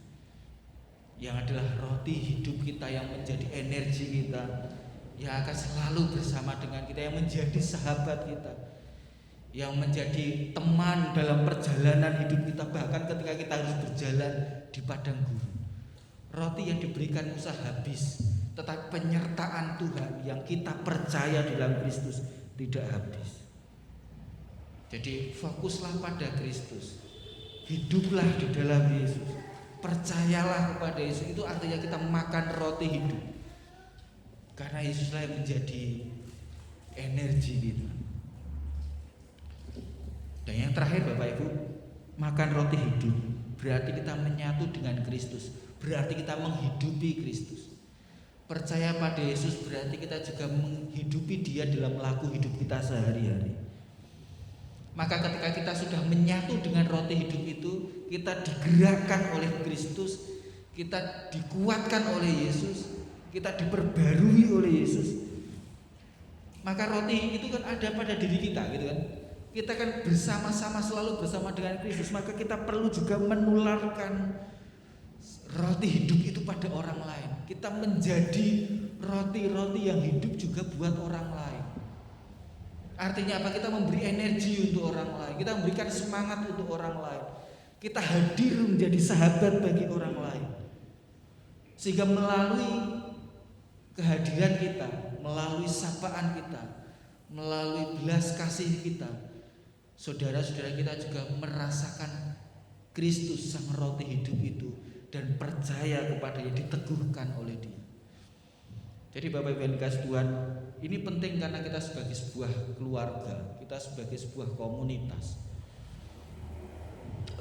yang adalah roti hidup kita, yang menjadi energi kita, yang akan selalu bersama dengan kita, yang menjadi sahabat kita, yang menjadi teman dalam perjalanan hidup kita, bahkan ketika kita harus berjalan di padang gurun. Roti yang diberikan Musa habis, tetapi penyertaan Tuhan yang kita percaya dalam Kristus tidak habis. Jadi fokuslah pada Kristus, hiduplah di dalam Yesus, percayalah kepada Yesus. Itu artinya kita makan roti hidup, karena Yesuslah yang menjadi energi kita. Dan yang terakhir Bapak Ibu, makan roti hidup berarti kita menyatu dengan Kristus, berarti kita menghidupi Kristus. Percaya pada Yesus berarti kita juga menghidupi Dia dalam laku hidup kita sehari-hari. Maka ketika kita sudah menyatu dengan roti hidup itu, kita digerakkan oleh Kristus, kita dikuatkan oleh Yesus, kita diperbarui oleh Yesus. Maka roti itu kan ada pada diri kita, gitu kan. Kita kan bersama-sama selalu bersama dengan Kristus, maka kita perlu juga menularkan roti hidup itu pada orang lain. Kita menjadi roti-roti yang hidup juga buat orang lain. Artinya apa? Kita memberi energi untuk orang lain, kita memberikan semangat untuk orang lain, kita hadir menjadi sahabat bagi orang lain. Sehingga melalui kehadiran kita, melalui sapaan kita, melalui belas kasih kita, saudara-saudara kita juga merasakan Kristus sang roti hidup itu dan percaya kepadanya, diteguhkan oleh Dia. Jadi Bapak Ibu yang dikasihi Tuhan, ini penting karena kita sebagai sebuah keluarga, kita sebagai sebuah komunitas.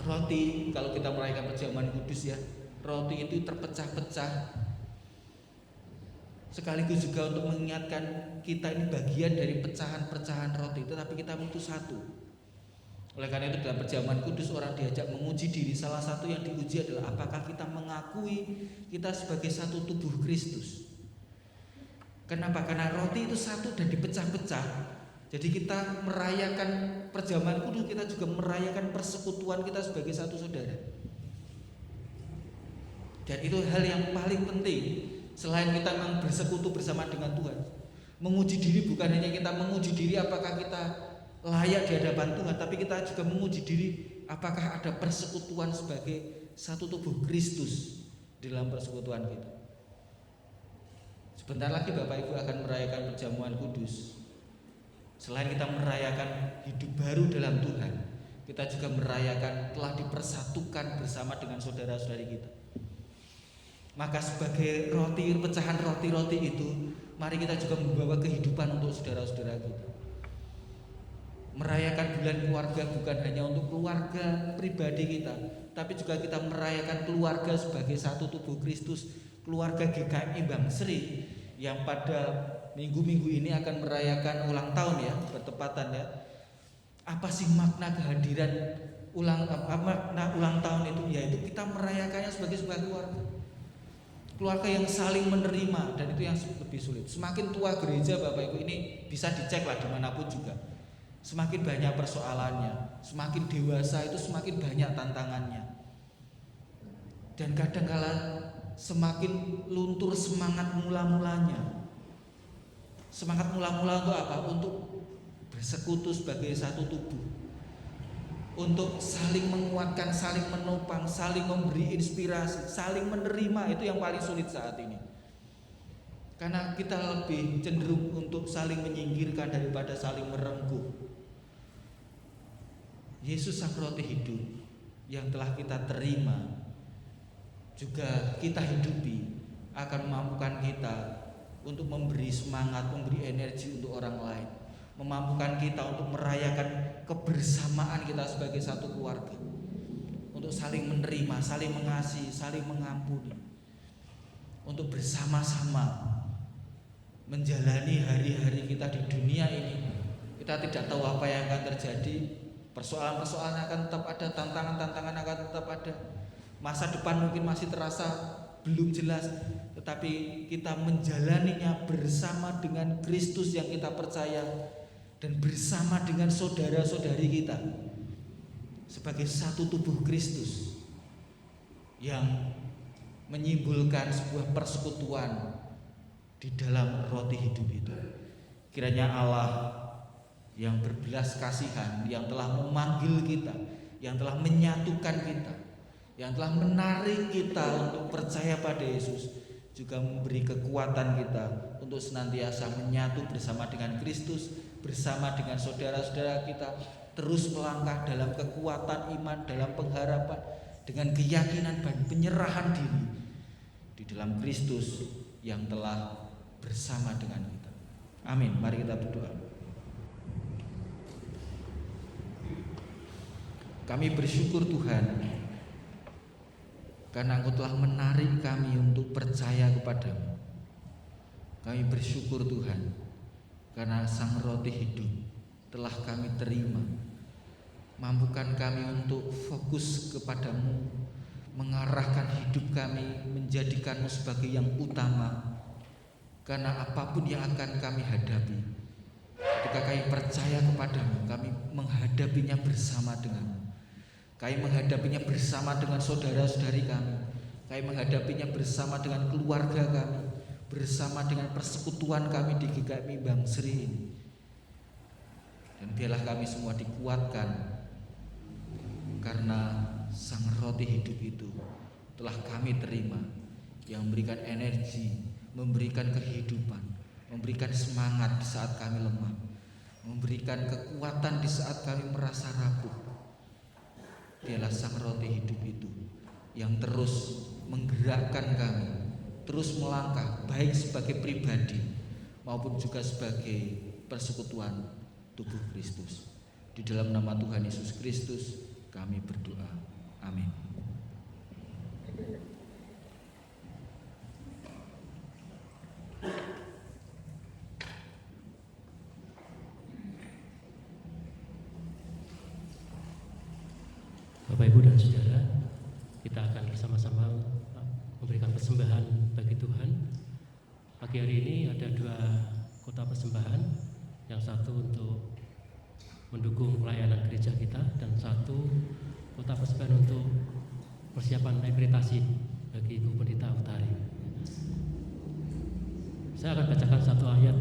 Roti, kalau kita merayakan perjamuan kudus ya, roti itu terpecah-pecah, sekaligus juga untuk mengingatkan kita ini bagian dari pecahan-pecahan roti, tetapi kita itu satu. Oleh karena itu dalam perjamuan kudus orang diajak menguji diri. Salah satu yang diuji adalah apakah kita mengakui kita sebagai satu tubuh Kristus. Kenapa? Karena roti itu satu dan dipecah-pecah. Jadi kita merayakan perjamuan kudus, kita juga merayakan persekutuan kita sebagai satu saudara. Dan itu hal yang paling penting. Selain kita memang bersekutu bersama dengan Tuhan, menguji diri bukan hanya kita menguji diri apakah kita layak di hadapan Tuhan, tapi kita juga menguji diri apakah ada persekutuan sebagai satu tubuh Kristus dalam persekutuan kita. Sebentar lagi Bapak Ibu akan merayakan perjamuan kudus. Selain kita merayakan hidup baru dalam Tuhan, kita juga merayakan telah dipersatukan bersama dengan saudara-saudari kita. Maka sebagai roti, pecahan roti-roti itu, mari kita juga membawa kehidupan untuk saudara-saudara kita. Merayakan bulan keluarga bukan hanya untuk keluarga pribadi kita, tapi juga kita merayakan keluarga sebagai satu tubuh Kristus, keluarga GKMI Bang Sri yang pada minggu-minggu ini akan merayakan ulang tahun ya, bertepatan ya. Apa sih makna kehadiran makna ulang tahun itu? Yaitu kita merayakannya sebagai sebuah keluarga yang saling menerima, dan itu yang lebih sulit. Semakin tua gereja Bapak Ibu, ini bisa dicek lah dimanapun juga, semakin banyak persoalannya, semakin dewasa itu semakin banyak tantangannya, dan kadang-kala semakin luntur semangat mula-mulanya. Semangat mula-mula untuk apa? Untuk bersekutu sebagai satu tubuh, untuk saling menguatkan, saling menopang, saling memberi inspirasi, saling menerima. Itu yang paling sulit saat ini, karena kita lebih cenderung untuk saling menyingkirkan daripada saling merengkuh. Yesus sang roti hidup yang telah kita terima juga kita hidupi akan memampukan kita untuk memberi semangat, memberi energi untuk orang lain, memampukan kita untuk merayakan kebersamaan kita sebagai satu keluarga, untuk saling menerima, saling mengasihi, saling mengampuni, untuk bersama-sama menjalani hari-hari kita di dunia ini. Kita tidak tahu apa yang akan terjadi, persoalan-persoalan akan tetap ada, tantangan-tantangan akan tetap ada, masa depan mungkin masih terasa belum jelas, tetapi kita menjalaninya bersama dengan Kristus yang kita percaya dan bersama dengan saudara-saudari kita sebagai satu tubuh Kristus yang menyimbolkan sebuah persekutuan di dalam roti hidup itu. Kiranya Allah yang berbelas kasihan, yang telah memanggil kita, yang telah menyatukan kita, yang telah menarik kita untuk percaya pada Yesus, juga memberi kekuatan kita untuk senantiasa menyatu bersama dengan Kristus, bersama dengan saudara-saudara kita, terus melangkah dalam kekuatan iman, dalam pengharapan, dengan keyakinan dan penyerahan diri di dalam Kristus yang telah bersama dengan kita. Amin. Mari kita berdoa. Kami bersyukur Tuhan karena Engkau telah menarik kami untuk percaya kepadamu. Kami bersyukur Tuhan karena Sang Roti hidup telah kami terima. Mampukan kami untuk fokus kepadamu, mengarahkan hidup kami, menjadikanmu sebagai yang utama. Karena apapun yang akan kami hadapi, ketika kami percaya kepadamu, kami menghadapinya bersama denganmu. Kami menghadapinya bersama dengan saudara-saudari kami. Kami menghadapinya bersama dengan keluarga kami, bersama dengan persekutuan kami di GKMI Bangsri ini. Dan biarlah kami semua dikuatkan karena Sang Roti hidup itu telah kami terima, yang memberikan energi, memberikan kehidupan, memberikan semangat di saat kami lemah, memberikan kekuatan di saat kami merasa rapuh. Dialah Sang Roti hidup itu yang terus menggerakkan kami, terus melangkah, baik sebagai pribadi maupun juga sebagai persekutuan tubuh Kristus. Di dalam nama Tuhan Yesus Kristus kami berdoa. Amin. Bapak, Ibu, dan Saudara, kita akan bersama-sama memberikan persembahan bagi Tuhan. Pagi hari ini ada 2 kota persembahan, yang satu untuk mendukung pelayanan gereja kita dan 1 kota persembahan untuk persiapan akreditasi bagi Ibu Pendeta Utari. Saya akan bacakan 1 ayat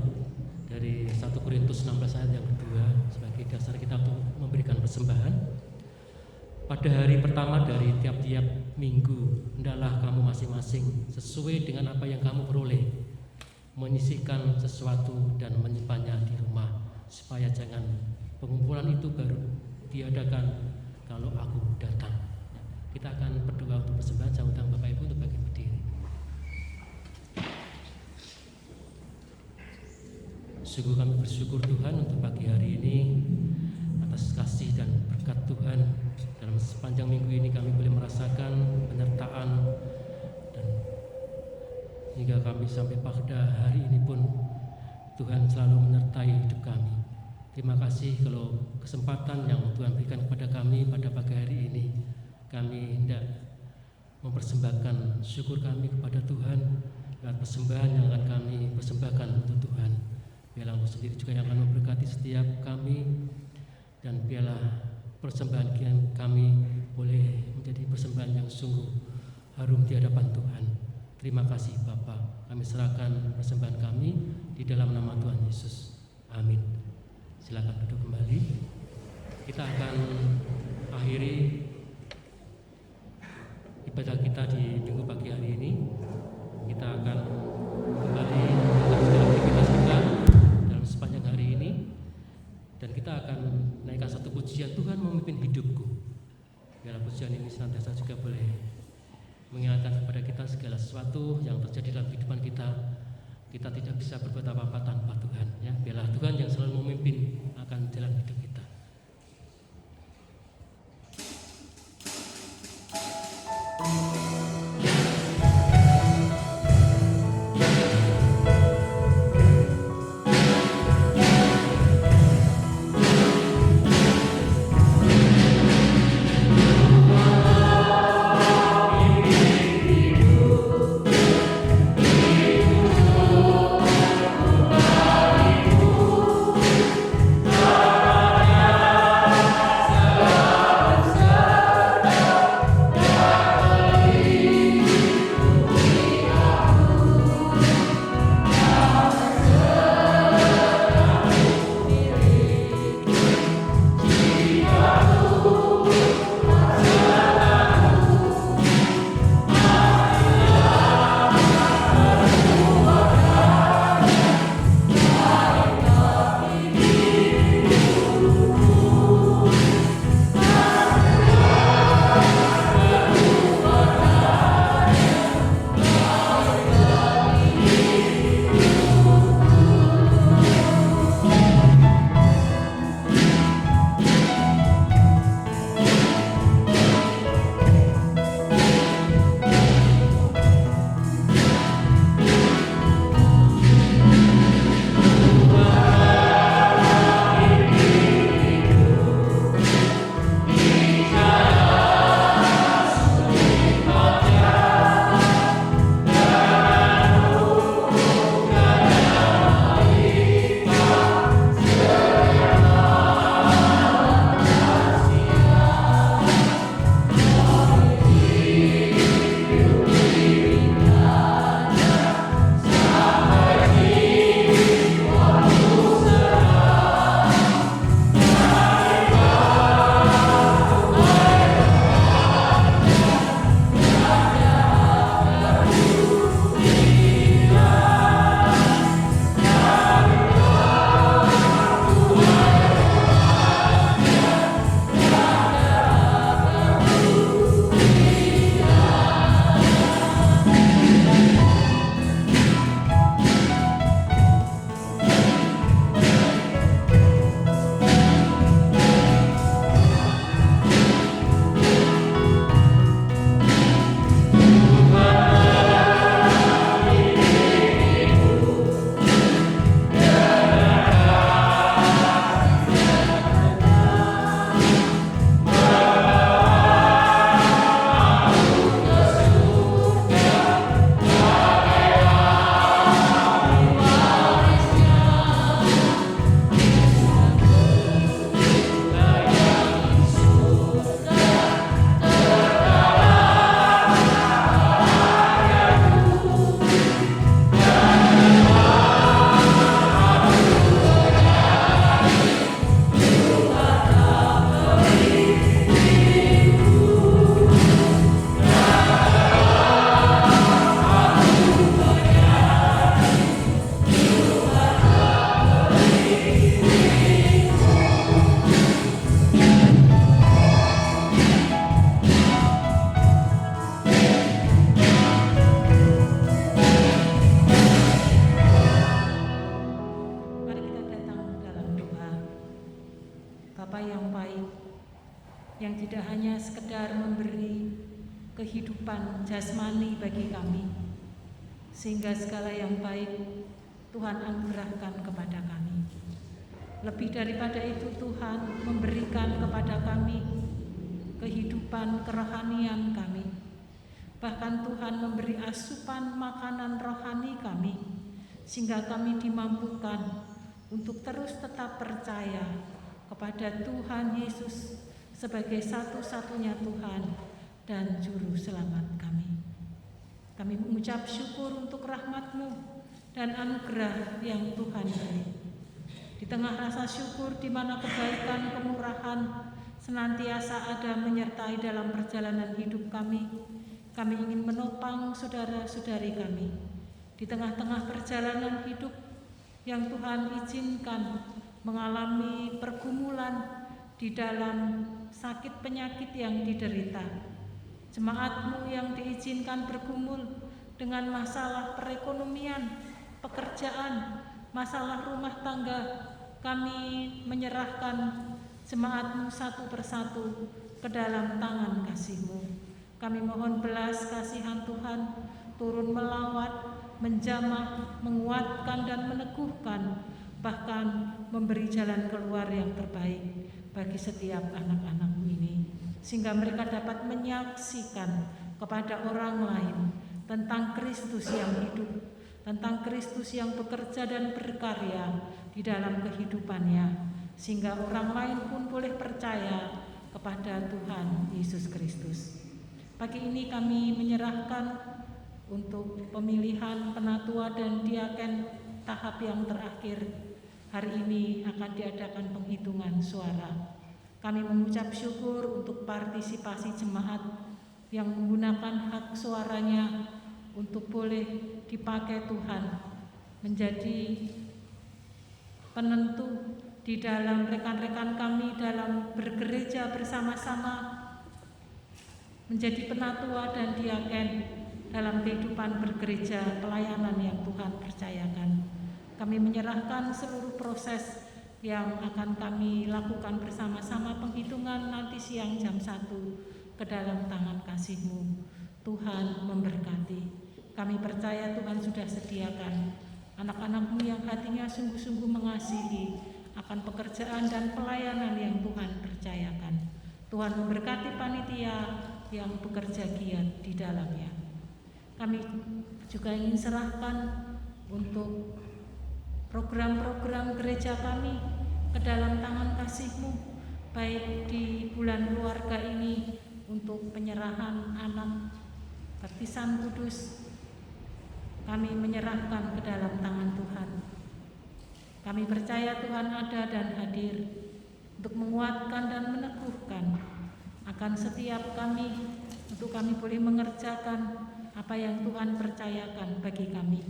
dari 1 Korintus 16 ayat yang kedua sebagai dasar kita untuk memberikan persembahan. Pada hari pertama dari tiap-tiap minggu, hendaklah kamu masing-masing sesuai dengan apa yang kamu peroleh, menyisihkan sesuatu dan menyimpannya di rumah, supaya jangan pengumpulan itu baru diadakan kalau aku datang. Kita akan berdoa untuk persembahan. Saya undang Bapak Ibu untuk bagi berdiri. Sungguh kami bersyukur Tuhan untuk pagi hari ini atas kasih dan berkat Tuhan. Dalam sepanjang minggu ini kami boleh merasakan penyertaan, dan hingga kami sampai pada hari ini pun Tuhan selalu menyertai hidup kami. Terima kasih kalau kesempatan yang Tuhan berikan kepada kami pada pagi hari ini, kami hendak mempersembahkan syukur kami kepada Tuhan lewat persembahan yang akan kami persembahkan untuk Tuhan. Biarlah Engkau sendiri juga yang akan memberkati setiap kami, dan biarlah persembahan kami boleh menjadi persembahan yang sungguh harum di hadapan Tuhan. Terima kasih Bapa. Kami serahkan persembahan kami di dalam nama Tuhan Yesus. Amin. Silakan duduk kembali. Kita akan akhiri ibadah kita di minggu pagi hari ini. Kita akan kembali melanjutkan aktivitas kita dalam sepanjang hari ini. Dan kita akan naikkan 1 pujian, Tuhan memimpin hidupku. Biarlah pujian ini senantiasa juga boleh mengingatkan kepada kita segala sesuatu yang terjadi dalam kehidupan kita. Kita tidak bisa berbuat apa-apa tanpa Tuhan. Ya, biarlah Tuhan yang selalu memimpin akan jalan hidup kita. tidak hanya sekedar memberi kehidupan jasmani bagi kami, sehingga segala yang baik Tuhan anugerahkan kepada kami. Lebih daripada itu, Tuhan memberikan kepada kami kehidupan kerohanian kami. Bahkan Tuhan memberi asupan makanan rohani kami, sehingga kami dimampukan untuk terus tetap percaya kepada Tuhan Yesus sebagai satu-satunya Tuhan dan Juru Selamat kami. Kami mengucap syukur untuk rahmat-Mu dan anugerah yang Tuhan beri. Di tengah rasa syukur di mana kebaikan, kemurahan senantiasa ada menyertai dalam perjalanan hidup kami ingin menopang saudara-saudari kami di tengah-tengah perjalanan hidup yang Tuhan izinkan mengalami pergumulan di dalam sakit penyakit yang diderita. Jemaat-Mu yang diizinkan bergumul dengan masalah perekonomian, pekerjaan, masalah rumah tangga, kami menyerahkan jemaat-Mu satu persatu ke dalam tangan kasih-Mu. Kami mohon belas kasihan Tuhan turun melawat, menjamah, menguatkan dan meneguhkan, bahkan memberi jalan keluar yang terbaik bagi setiap anak-anak-Mu ini, sehingga mereka dapat menyaksikan kepada orang lain tentang Kristus yang hidup, tentang Kristus yang bekerja dan berkarya di dalam kehidupannya, sehingga orang lain pun boleh percaya kepada Tuhan Yesus Kristus. Pagi ini kami menyerahkan untuk pemilihan penatua dan diaken tahap yang terakhir. Hari ini akan diadakan penghitungan suara. Kami mengucap syukur untuk partisipasi jemaat yang menggunakan hak suaranya untuk boleh dipakai Tuhan menjadi penentu di dalam rekan-rekan kami dalam bergereja bersama-sama, menjadi penatua dan diaken dalam kehidupan bergereja pelayanan yang Tuhan percayakan. Kami menyerahkan seluruh proses yang akan kami lakukan bersama-sama penghitungan nanti siang jam 1 ke dalam tangan kasih-Mu. Tuhan memberkati. Kami percaya Tuhan sudah sediakan anak-anak-Mu yang hatinya sungguh-sungguh mengasihi akan pekerjaan dan pelayanan yang Tuhan percayakan. Tuhan memberkati panitia yang bekerja giat di dalamnya. Kami juga ingin serahkan untuk program-program gereja kami ke dalam tangan kasih-Mu, baik di bulan keluarga ini untuk penyerahan anak baptisan kudus. Kami menyerahkan ke dalam tangan Tuhan. Kami percaya Tuhan ada dan hadir untuk menguatkan dan meneguhkan akan setiap kami, untuk kami boleh mengerjakan apa yang Tuhan percayakan bagi kami,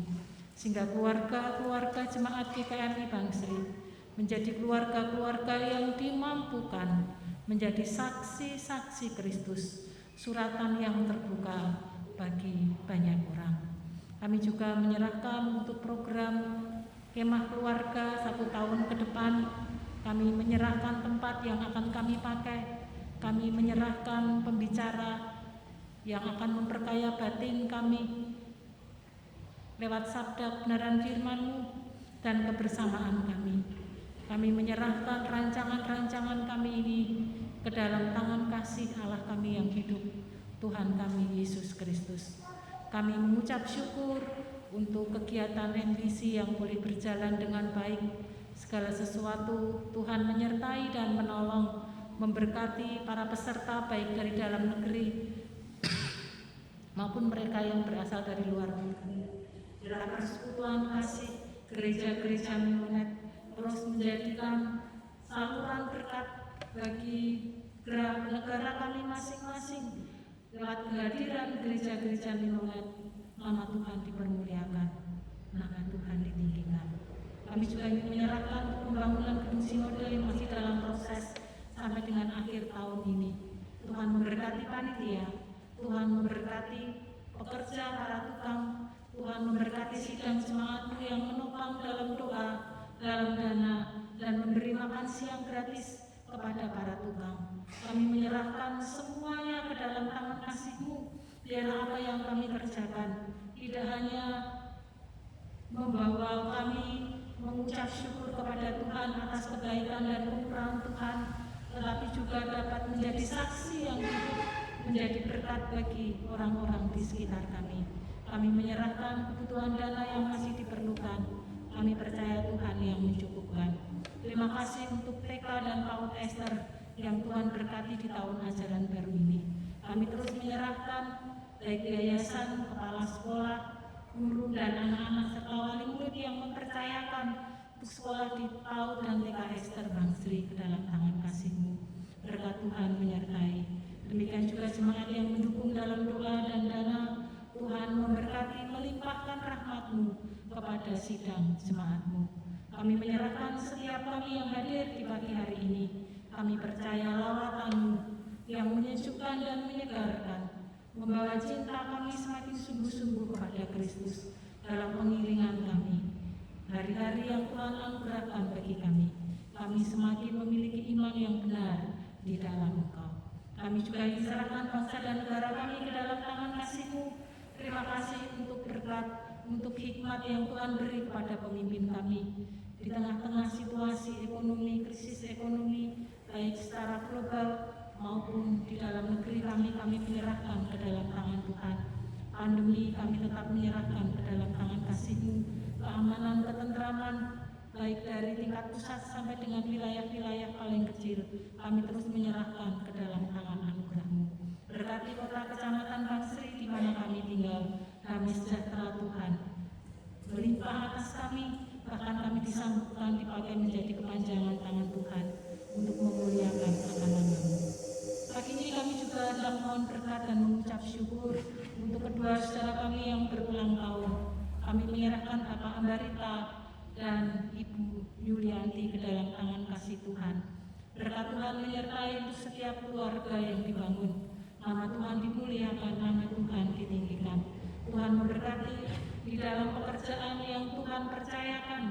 sehingga keluarga-keluarga jemaat GKMI Bangsri menjadi keluarga-keluarga yang dimampukan menjadi saksi-saksi Kristus, suratan yang terbuka bagi banyak orang. Kami juga menyerahkan untuk program kemah keluarga 1 tahun ke depan. Kami menyerahkan tempat yang akan kami pakai. Kami menyerahkan pembicara yang akan memperkaya batin kami lewat sabda kebenaran firman-Mu dan kebersamaan kami. Kami menyerahkan rancangan-rancangan kami ini ke dalam tangan kasih Allah kami yang hidup, Tuhan kami Yesus Kristus. Kami mengucap syukur untuk kegiatan MBC yang boleh berjalan dengan baik. Segala sesuatu Tuhan menyertai dan menolong, memberkati para peserta baik dari dalam negeri maupun mereka yang berasal dari luar negeri. Kiranya persekutuan kasih gereja-gereja Minonet terus menjadikan saluran berkat bagi negara kami masing-masing. Lewat kehadiran gereja-gereja Minonet, nama Tuhan dipermuliakan, nama Tuhan ditinggikan. Kami juga ingin menyerahkan pembangunan gedung sinode yang masih dalam proses sampai dengan akhir tahun ini. Tuhan memberkati panitia, Tuhan memberkati pekerja, para tukang, Tuhan memberkati sidang jemaat-Mu yang menopang dalam doa, dalam dana, dan memberi makan siang gratis kepada para tukang. Kami menyerahkan semuanya ke dalam tangan kasih-Mu. Biarlah apa yang kami kerjakan tidak hanya membawa kami mengucap syukur kepada Tuhan atas kebaikan dan kemurahan Tuhan, tetapi juga dapat menjadi saksi yang hidup, menjadi berkat bagi orang-orang di sekitar kami. Kami menyerahkan kebutuhan dana yang masih diperlukan. Kami percaya Tuhan yang mencukupkan. Terima kasih untuk TK dan PAUD Esther yang Tuhan berkati di tahun ajaran baru ini. Kami terus menyerahkan baik yayasan, kepala sekolah, guru dan anak-anak serta wali murid yang mempercayakan untuk sekolah di PAUD dan TK Esther Bangsri ke dalam tangan kasih-Mu. Berkat Tuhan menyertai. Demikian juga jemaat yang mendukung dalam doa dan dana. Tuhan memberkati melimpahkan rahmat-Mu kepada sidang jemaat-Mu. Kami menyerahkan setiap kami yang hadir di pagi hari ini. Kami percaya lawatan-Mu yang menyejukkan dan menyegarkan, membawa cinta kami semakin sungguh-sungguh kepada Kristus dalam pengiringan kami. Hari-hari yang Tuhan anugerahkan bagi kami, kami semakin memiliki iman yang benar di dalam Engkau. Kami juga diserahkan bangsa dan negara kami ke dalam tangan kasih-Mu. Terima kasih untuk berkat, untuk hikmat yang Tuhan beri kepada pemimpin kami. Di tengah-tengah situasi ekonomi, krisis ekonomi, baik secara global maupun di dalam negeri kami menyerahkan ke dalam tangan Tuhan. Pandemi kami tetap menyerahkan ke dalam tangan kasih-Mu. Keamanan, ketentraman, baik dari tingkat pusat sampai dengan wilayah-wilayah paling kecil, kami terus menyerahkan ke dalam tangan anugerah-Mu. Berkati kota kecamatan Bangsri di mana kami tinggal, damai sejahtera Tuhan melimpah atas kami, bahkan kami disambutkan dipakai menjadi kepanjangan tangan Tuhan untuk memuliakan akan nama-Mu. Pagi ini kami juga hendak mohon berkat dan mengucap syukur untuk kedua saudara kami yang berulang tahun. Kami menyerahkan Bapak Ambarita dan Ibu Yulianti ke dalam tangan kasih Tuhan. Berkat Tuhan menyertai untuk setiap keluarga yang dibangun. Nama Tuhan dimuliakan, nama Tuhan ditinggikan. Tuhan memberkati di dalam pekerjaan yang Tuhan percayakan.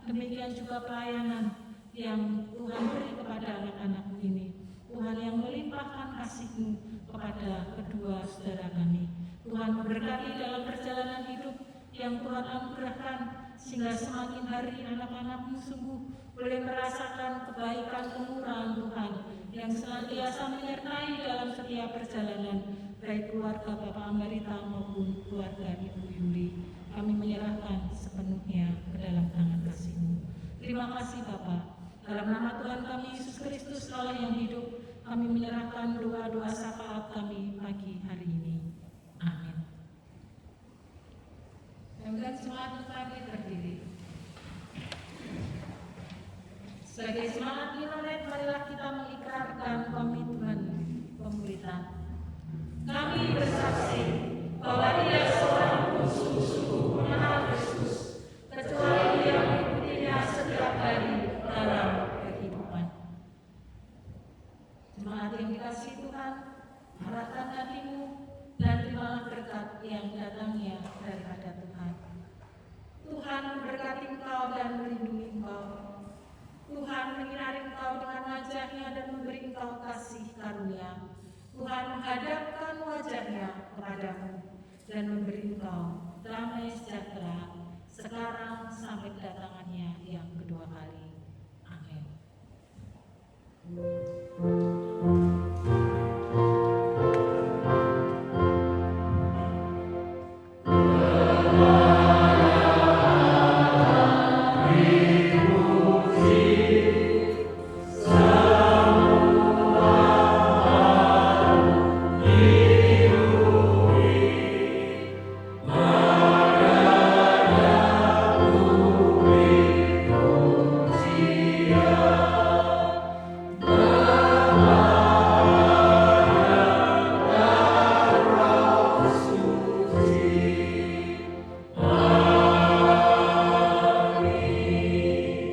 Demikian juga pelayanan yang Tuhan beri kepada anak-anak-Mu ini. Tuhan yang melimpahkan kasih-Mu kepada kedua saudara kami. Tuhan memberkati dalam perjalanan hidup yang Tuhan anugerahkan, sehingga semakin hari anak-anak-Mu sungguh boleh merasakan kebaikan kemurahan Tuhan yang senantiasa menyertai dalam setiap perjalanan, baik keluarga Bapak Ambarita maupun keluarga Ibu Yuli. Kami menyerahkan sepenuhnya ke dalam tangan kasih-Mu. Terima kasih Bapak. Dalam nama Tuhan kami Yesus Kristus Allah yang hidup, kami menyerahkan doa-doa syafaat kami pagi hari ini. Amin. Kemudian jemaat kami berdiri. Sebagai jemaat Minoret, marilah kita mengikrarkan komitmen pemuritan. Kami bersaksi bahwa tidak seorang pun sungguh-sungguh mengenal Kristus, kecuali dia mengikutinya setiap hari dalam kehidupan. Jemaat yang dikasihi Tuhan, arahkan hatimu dan terimalah berkat yang datangnya daripada Tuhan. Tuhan memberkati engkau dan melindungi engkau. Tuhan menyinari engkau dengan wajah-Nya dan memberi engkau kasih karunia. Tuhan menghadapkan wajah-Nya kepadamu dan memberi engkau damai sejahtera sekarang sampai kedatangannya yang kedua kali.